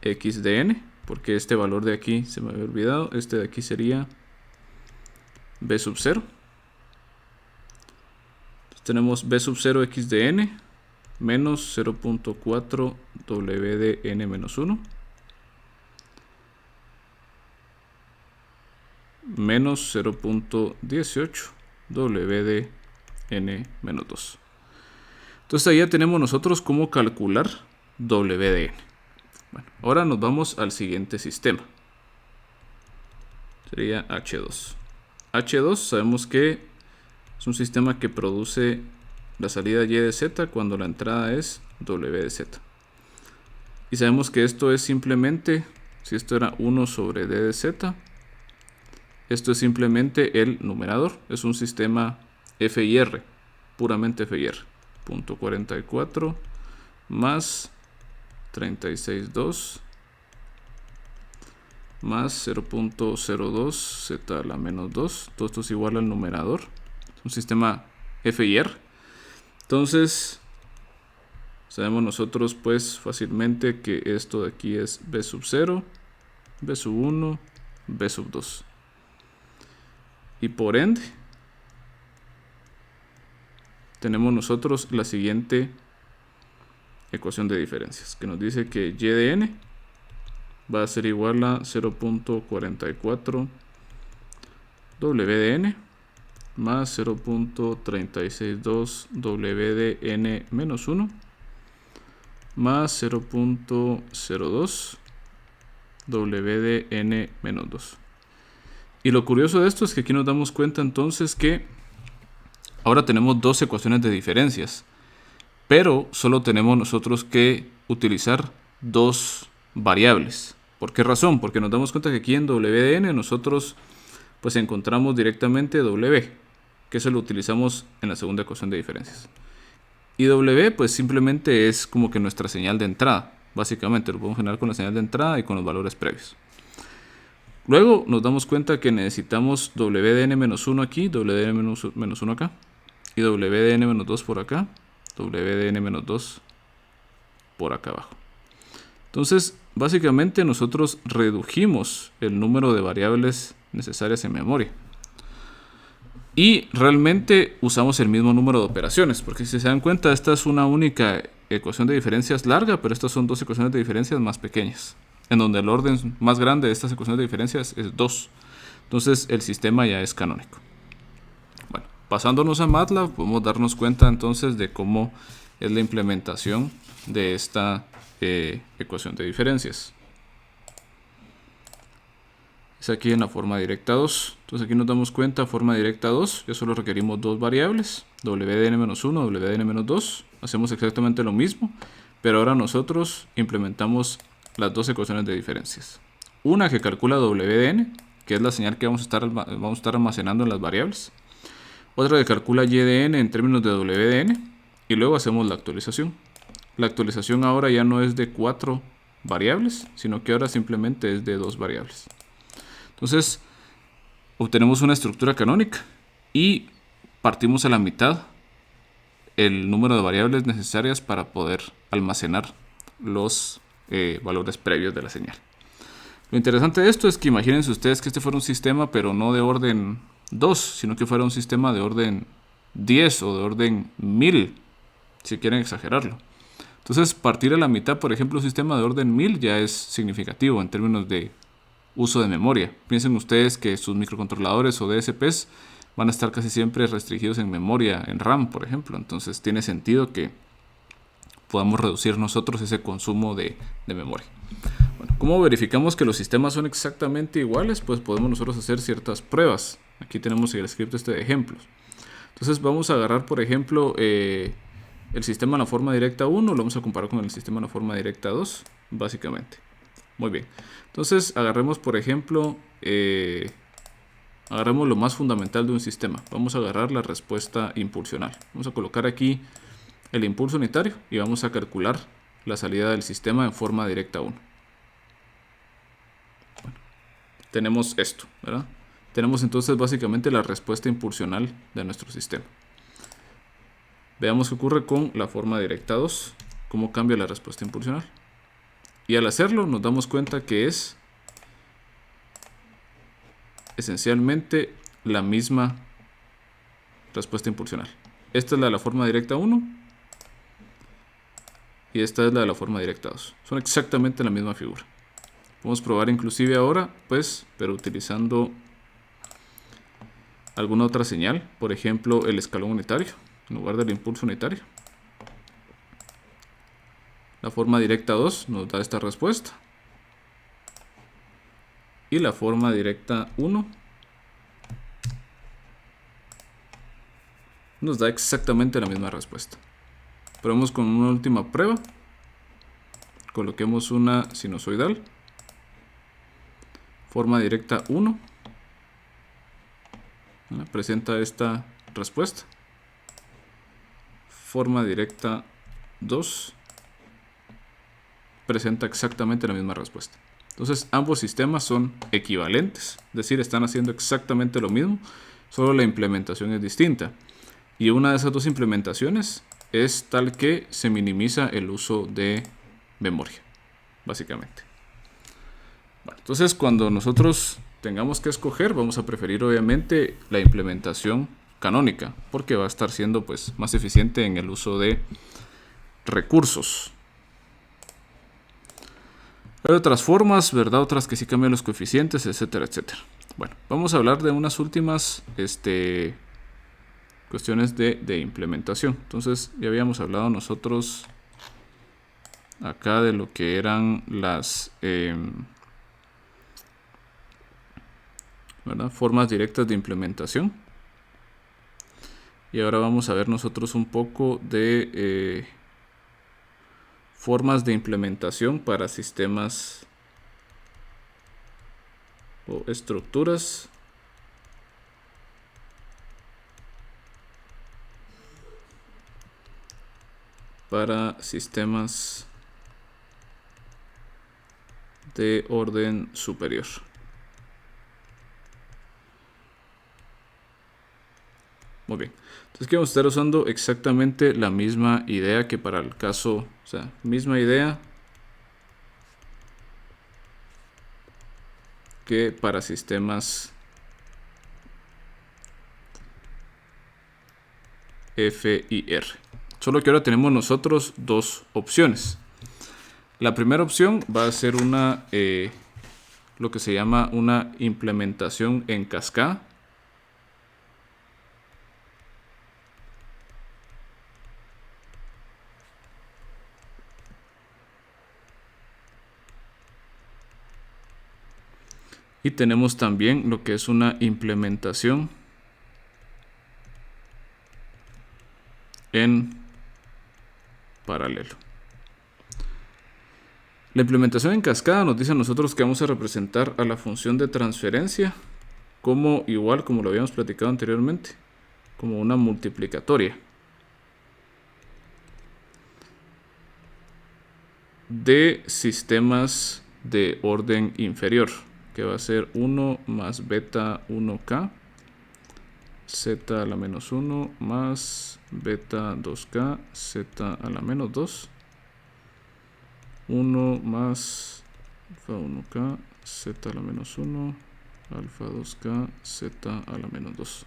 Speaker 1: x de n, porque este valor de aquí se me había olvidado. Este de aquí sería b sub 0. Entonces tenemos b sub 0 x de n menos 0.4 w de n menos 1 menos 0.18 w de n menos 2. Entonces ahí ya tenemos nosotros cómo calcular w de n. Bueno, ahora nos vamos al siguiente sistema. Sería H2. H2 sabemos que es un sistema que produce la salida y de z cuando la entrada es w de z. Y sabemos que esto es simplemente, si esto era 1 sobre d de z, esto es simplemente el numerador. Es un sistema F y R, puramente F y R. 0.44 más 36.2 más 0.02 z a la menos 2. Todo esto es igual al numerador. Es un sistema F y R. Entonces, sabemos nosotros pues fácilmente que esto de aquí es b sub 0, b sub 1, b sub 2. Y por ende, tenemos nosotros la siguiente ecuación de diferencias, que nos dice que y de n va a ser igual a 0.44 w de n más 0.362 w de n menos 1 más 0.02 w de n menos 2. Y lo curioso de esto es que aquí nos damos cuenta entonces que ahora tenemos dos ecuaciones de diferencias, pero solo tenemos nosotros que utilizar dos variables. ¿Por qué razón? Porque nos damos cuenta que aquí en WDN nosotros pues encontramos directamente W, que eso lo utilizamos en la segunda ecuación de diferencias. Y W pues simplemente es como que nuestra señal de entrada. Básicamente lo podemos generar con la señal de entrada y con los valores previos. Luego nos damos cuenta que necesitamos WDN-1 aquí, WDN-1 acá, y WDN-2 por acá, WDN-2 por acá abajo. Entonces, básicamente nosotros redujimos el número de variables necesarias en memoria. Y realmente usamos el mismo número de operaciones, porque si se dan cuenta, esta es una única ecuación de diferencias larga, pero estas son dos ecuaciones de diferencias más pequeñas, en donde el orden más grande de estas ecuaciones de diferencias es 2. Entonces el sistema ya es canónico. Bueno, pasándonos a MATLAB, podemos darnos cuenta entonces de cómo es la implementación de esta ecuación de diferencias. Es aquí en la forma directa 2. Entonces aquí nos damos cuenta, forma directa 2, ya solo requerimos dos variables, WDN-1, WDN-2. Hacemos exactamente lo mismo, pero ahora nosotros implementamos las dos ecuaciones de diferencias. Una que calcula WDN, que es la señal que vamos a estar almacenando en las variables. Otra que calcula YDN en términos de WDN. Y luego hacemos la actualización. La actualización ahora ya no es de 4 variables, sino que ahora simplemente es de 2 variables. Entonces, obtenemos una estructura canónica y partimos a la mitad el número de variables necesarias para poder almacenar los valores previos de la señal. Lo interesante de esto es que imagínense ustedes que este fuera un sistema, pero no de orden 2, sino que fuera un sistema de orden 10 o de orden 1000, si quieren exagerarlo. Entonces, partir a la mitad, por ejemplo, un sistema de orden 1000 ya es significativo en términos de uso de memoria. Piensen ustedes que sus microcontroladores o DSPs van a estar casi siempre restringidos en memoria, en RAM, por ejemplo. Entonces, tiene sentido que podamos reducir nosotros ese consumo de memoria. Bueno, ¿cómo verificamos que los sistemas son exactamente iguales? Pues podemos nosotros hacer ciertas pruebas. Aquí tenemos el script de ejemplos. Entonces, vamos a agarrar, por ejemplo, el sistema en la forma directa 1, lo vamos a comparar con el sistema en la forma directa 2, básicamente. Muy bien. Entonces, agarremos, por ejemplo, agarremos lo más fundamental de un sistema. Vamos a agarrar la respuesta impulsional. Vamos a colocar aquí el impulso unitario y vamos a calcular la salida del sistema en forma directa 1. Bueno, tenemos esto, ¿verdad? Tenemos entonces básicamente la respuesta impulsional de nuestro sistema. Veamos qué ocurre con la forma directa 2, cómo cambia la respuesta impulsional. Y al hacerlo nos damos cuenta que es esencialmente la misma respuesta impulsional. Esta es la de la forma directa 1 y esta es la de la forma directa 2. Son exactamente la misma figura. Podemos probar inclusive ahora, pues, pero utilizando alguna otra señal, por ejemplo el escalón unitario en lugar del impulso unitario. La forma directa 2 nos da esta respuesta. Y la forma directa 1 nos da exactamente la misma respuesta. Probemos con una última prueba. Coloquemos una sinusoidal. Forma directa 1. Presenta esta respuesta. Forma directa 2 presenta exactamente la misma respuesta. Entonces ambos sistemas son equivalentes, es decir, están haciendo exactamente lo mismo, solo la implementación es distinta. Y una de esas dos implementaciones es tal que se minimiza el uso de memoria, básicamente. Bueno, entonces cuando nosotros tengamos que escoger, vamos a preferir obviamente la implementación canónica, porque va a estar siendo pues más eficiente en el uso de recursos. Hay otras formas, ¿verdad? Otras que sí cambian los coeficientes, etcétera, etcétera. Bueno, vamos a hablar de unas últimas cuestiones de implementación. Entonces, ya habíamos hablado nosotros acá de lo que eran las ¿verdad? Formas directas de implementación. Y ahora vamos a ver nosotros un poco de formas de implementación para sistemas o estructuras para sistemas de orden superior. Muy bien. Entonces aquí vamos a estar usando exactamente la misma idea que para el caso, o sea, misma idea que para sistemas F y R. Solo que ahora tenemos nosotros dos opciones. La primera opción va a ser una, lo que se llama una implementación en cascada. Y tenemos también lo que es una implementación en paralelo. La implementación en cascada nos dice a nosotros que vamos a representar a la función de transferencia como igual como lo habíamos platicado anteriormente, como una multiplicatoria de sistemas de orden inferior, que va a ser 1 más beta 1k z a la menos 1 más beta 2k z a la menos 2, 1 más alfa 1k z a la menos 1 alfa 2k z a la menos 2.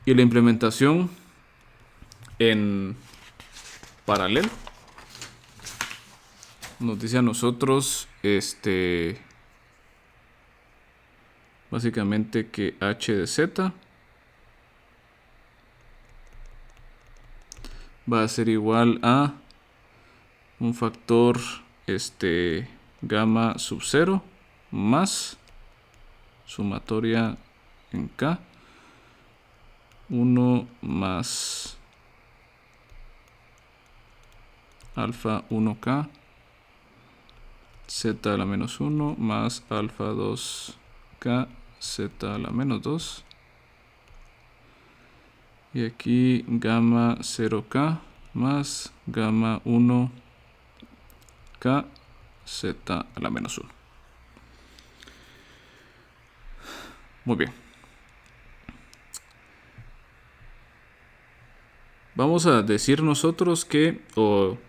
Speaker 1: Y la implementación en paralelo nos dice a nosotros básicamente que h de z va a ser igual a un factor gamma sub 0 más sumatoria en k 1 más alfa 1k z a la menos 1 más alfa 2k z a la menos 2, y aquí gamma 0k más gamma 1k z a la menos 1. Muy bien. Vamos a decir nosotros que,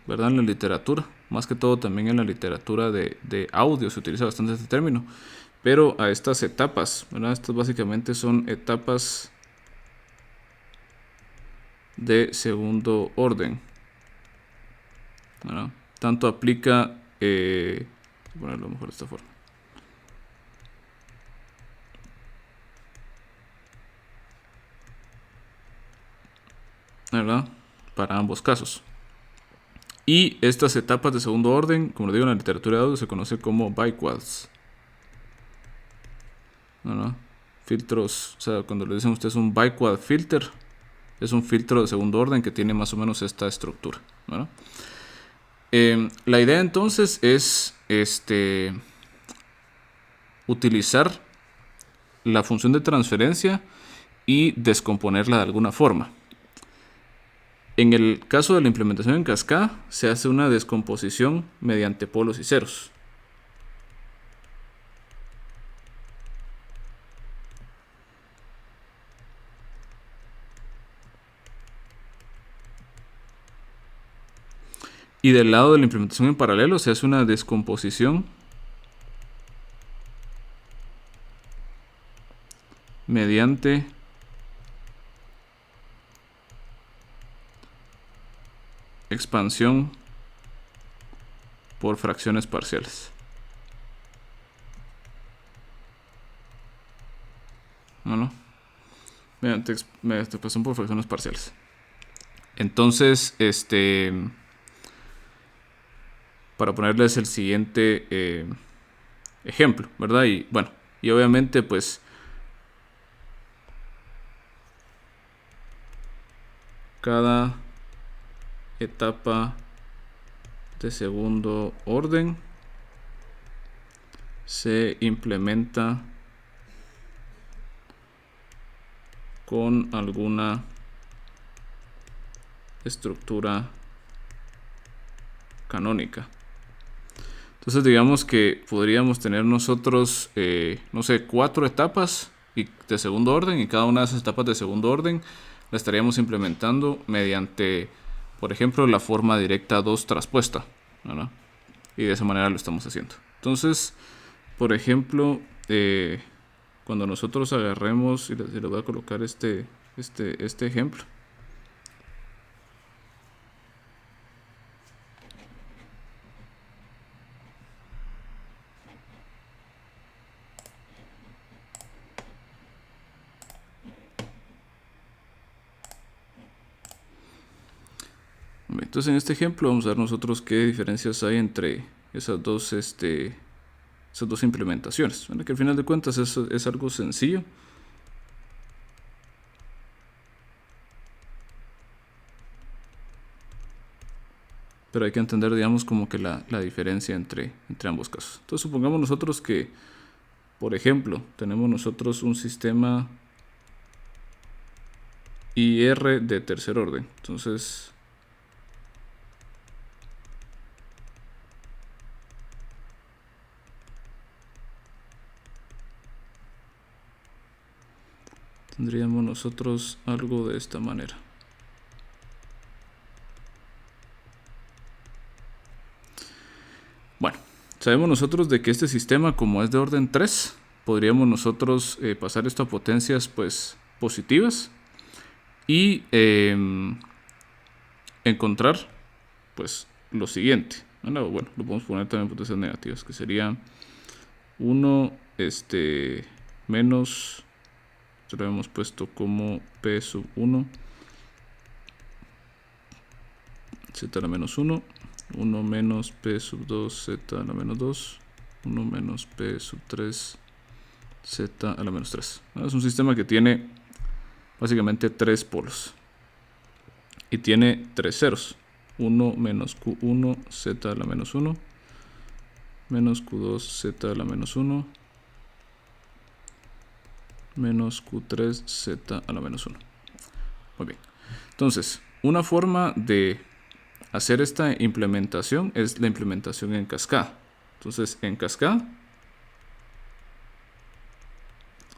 Speaker 1: ¿verdad? En la literatura, más que todo también en la literatura de audio se utiliza bastante este término, pero a estas etapas, ¿verdad? Estas básicamente son etapas de segundo orden, ¿verdad? Tanto aplica, voy a ponerlo mejor de esta forma. ¿Verdad? Para ambos casos. Y estas etapas de segundo orden, como lo digo en la literatura de audio, se conoce como bytequads. ¿Verdad? Filtros, o sea, cuando le dicen a ustedes un bytecode filter, es un filtro de segundo orden que tiene más o menos esta estructura, ¿verdad? La idea entonces es utilizar la función de transferencia y descomponerla de alguna forma. En el caso de la implementación en cascada, se hace una descomposición mediante polos y ceros. Y del lado de la implementación en paralelo se hace una descomposición mediante expansión por fracciones parciales. ¿No? Mediante expansión por fracciones parciales. Entonces, para ponerles el siguiente ejemplo, ¿verdad? Y bueno, y obviamente pues cada etapa de segundo orden se implementa con alguna estructura canónica. Entonces digamos que podríamos tener nosotros, no sé, 4 etapas de segundo orden, y cada una de esas etapas de segundo orden la estaríamos implementando mediante, por ejemplo, la forma directa 2 traspuesta, ¿verdad? Y de esa manera lo estamos haciendo. Entonces, por ejemplo, cuando nosotros agarremos, y les voy a colocar este ejemplo. Entonces en este ejemplo vamos a ver nosotros qué diferencias hay entre esas dos implementaciones. Bueno, que al final de cuentas es algo sencillo. Pero hay que entender, digamos, como que la diferencia entre ambos casos. Entonces supongamos nosotros que, por ejemplo, tenemos nosotros un sistema IR de tercer orden. Entonces tendríamos nosotros algo de esta manera. Bueno, sabemos nosotros de que este sistema, como es de orden 3, podríamos nosotros pasar esto a potencias pues positivas y encontrar pues lo siguiente. Bueno, lo podemos poner también en potencias negativas, que sería 1 menos, lo hemos puesto como P sub 1 z a la menos 1, 1 menos P sub 2 z a la menos 2, 1 menos P sub 3 z a la menos 3. Es un sistema que tiene básicamente 3 polos y tiene 3 ceros. 1 menos Q1 z a la menos 1, menos Q2 z a la menos 1, menos Q3 z a la menos 1. Muy bien. Entonces, una forma de hacer esta implementación es la implementación en cascada. Entonces, en cascada,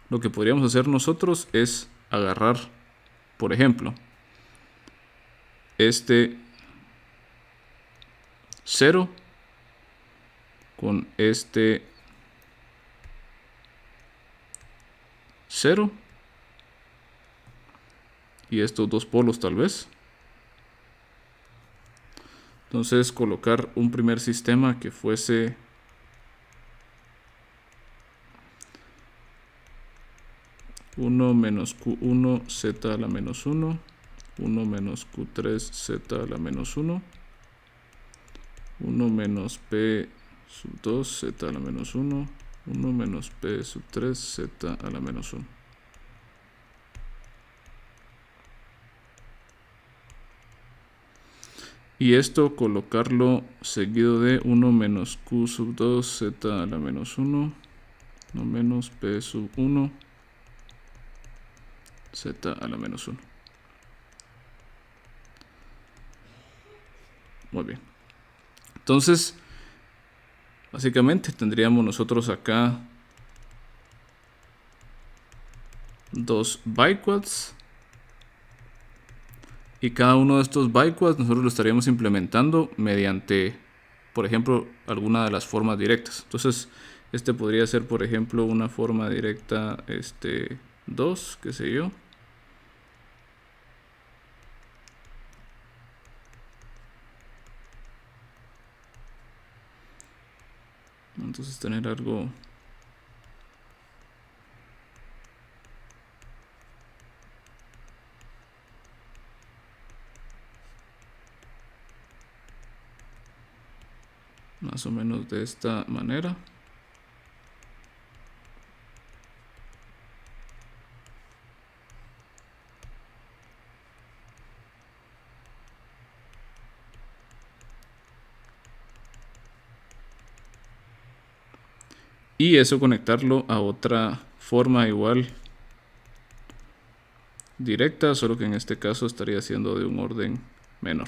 Speaker 1: lo que podríamos hacer nosotros es agarrar, por ejemplo, este 0 con este 0 y estos dos polos tal vez. Entonces colocar un primer sistema que fuese uno menos Q1 z a la menos 1, 1 menos Q3 z a la menos 1, 1 menos P sub 2 z a la menos 1, 1 menos P sub 3 z a la menos 1. Y esto colocarlo seguido de 1 menos Q sub 2 z a la menos 1, 1 menos P sub 1 z a la menos 1. Muy bien. Entonces, básicamente tendríamos nosotros acá dos bytecodes. Y cada uno de estos bytecodes nosotros lo estaríamos implementando mediante, por ejemplo, alguna de las formas directas. Entonces, este podría ser, por ejemplo, una forma directa 2, qué sé yo. Entonces tener algo más o menos de esta manera. y eso conectarlo a otra forma igual directa, solo que en este caso estaría siendo de un orden menor.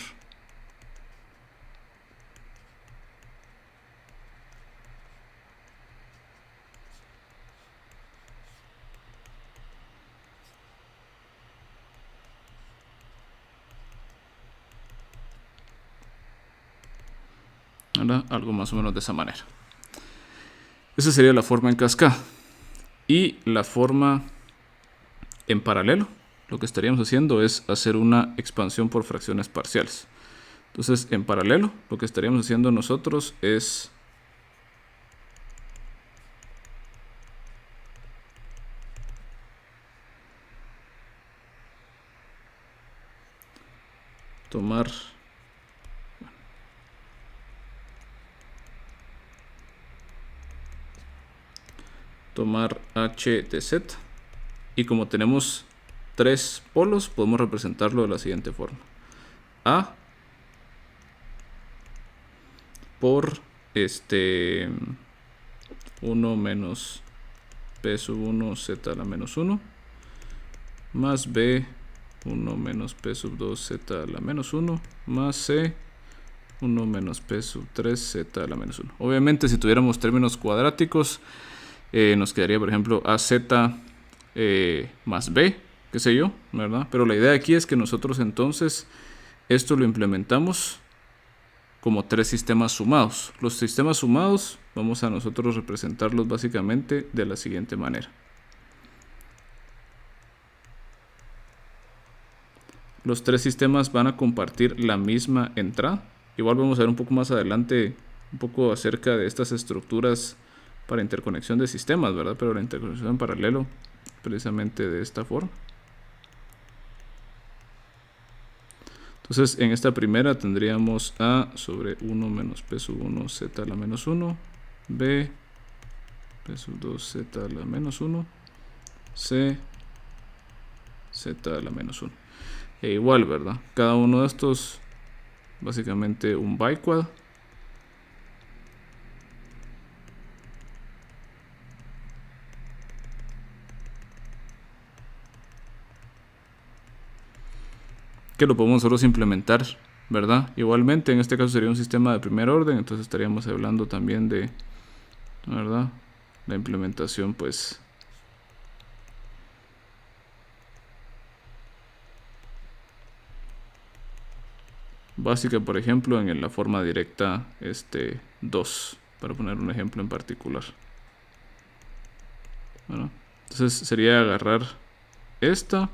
Speaker 1: ¿Verdad? Algo más o menos de esa manera. Esa sería la forma en cascada. Y la forma en paralelo, lo que estaríamos haciendo es hacer una expansión por fracciones parciales. Entonces, en paralelo, lo que estaríamos haciendo nosotros es tomar h de z, y como tenemos tres polos, podemos representarlo de la siguiente forma: a por 1 menos p sub 1 z a la menos 1 más b 1 menos p sub 2 z a la menos 1 más c 1 menos p sub 3 z a la menos 1. Obviamente, si tuviéramos términos cuadráticos, nos quedaría, por ejemplo, az más b, qué sé yo, ¿verdad? Pero la idea aquí es que nosotros entonces esto lo implementamos como tres sistemas sumados. Los sistemas sumados vamos a nosotros representarlos básicamente de la siguiente manera. Los tres sistemas van a compartir la misma entrada. Igual vamos a ver un poco más adelante un poco acerca de estas estructuras para interconexión de sistemas, ¿verdad? Pero la interconexión en paralelo, precisamente de esta forma. Entonces, en esta primera tendríamos a sobre 1 menos p sub 1 z a la menos 1, b p sub 2 z a la menos 1, c z a la menos 1. E igual, ¿verdad? Cada uno de estos, básicamente un biquad. Que lo podemos nosotros implementar, ¿verdad? Igualmente, en este caso sería un sistema de primer orden, entonces estaríamos hablando también de, ¿verdad?, la implementación, pues, básica, por ejemplo, en la forma directa 2, para poner un ejemplo en particular. Bueno, entonces sería agarrar esta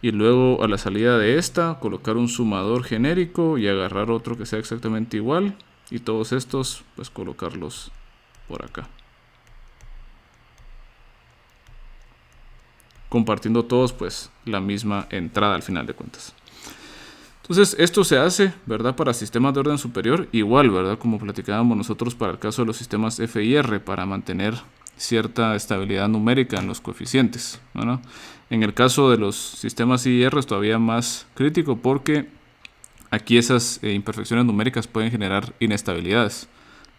Speaker 1: y luego a la salida de esta colocar un sumador genérico y agarrar otro que sea exactamente igual, y todos estos pues colocarlos por acá, compartiendo todos pues la misma entrada al final de cuentas. Entonces esto se hace, ¿verdad?, para sistemas de orden superior igual, ¿verdad?, como platicábamos nosotros para el caso de los sistemas F y R, para mantener cierta estabilidad numérica en los coeficientes, ¿verdad? En el caso de los sistemas I y R es todavía más crítico porque aquí esas imperfecciones numéricas pueden generar inestabilidades,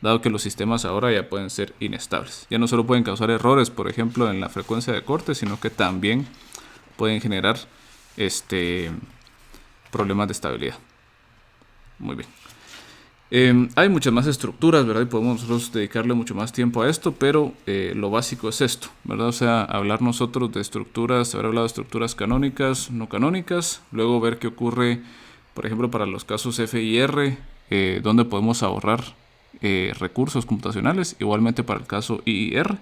Speaker 1: dado que los sistemas ahora ya pueden ser inestables. Ya no solo pueden causar errores, por ejemplo, en la frecuencia de corte, sino que también pueden generar problemas de estabilidad. Muy bien. Hay muchas más estructuras, ¿verdad? Y podemos nosotros dedicarle mucho más tiempo a esto, pero lo básico es esto, ¿verdad? O sea, hablar nosotros de estructuras, haber hablado de estructuras canónicas, no canónicas, luego ver qué ocurre, por ejemplo, para los casos F y R, donde podemos ahorrar recursos computacionales, igualmente para el caso I y R,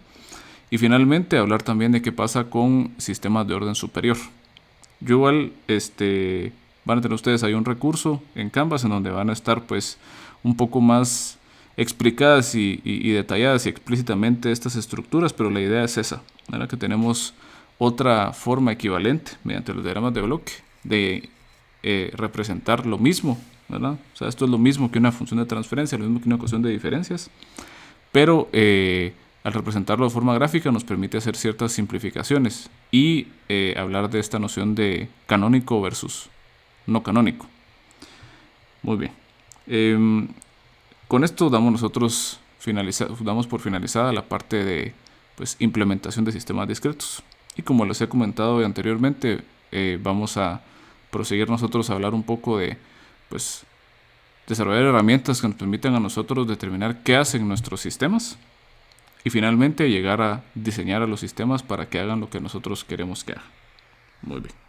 Speaker 1: y finalmente hablar también de qué pasa con sistemas de orden superior. Yo igual, van a tener ustedes ahí un recurso en Canvas en donde van a estar pues un poco más explicadas y detalladas y explícitamente estas estructuras, pero la idea es esa, ¿verdad? Que tenemos otra forma equivalente mediante los diagramas de bloque de representar lo mismo, ¿verdad? O sea, esto es lo mismo que una función de transferencia, lo mismo que una ecuación de diferencias, pero al representarlo de forma gráfica nos permite hacer ciertas simplificaciones y hablar de esta noción de canónico versus no canónico. Muy bien. Con esto damos nosotros damos por finalizada la parte de pues, implementación de sistemas discretos. Y como les he comentado anteriormente, vamos a proseguir nosotros a hablar un poco de pues, desarrollar herramientas que nos permitan a nosotros determinar qué hacen nuestros sistemas y finalmente llegar a diseñar a los sistemas para que hagan lo que nosotros queremos que hagan. Muy bien.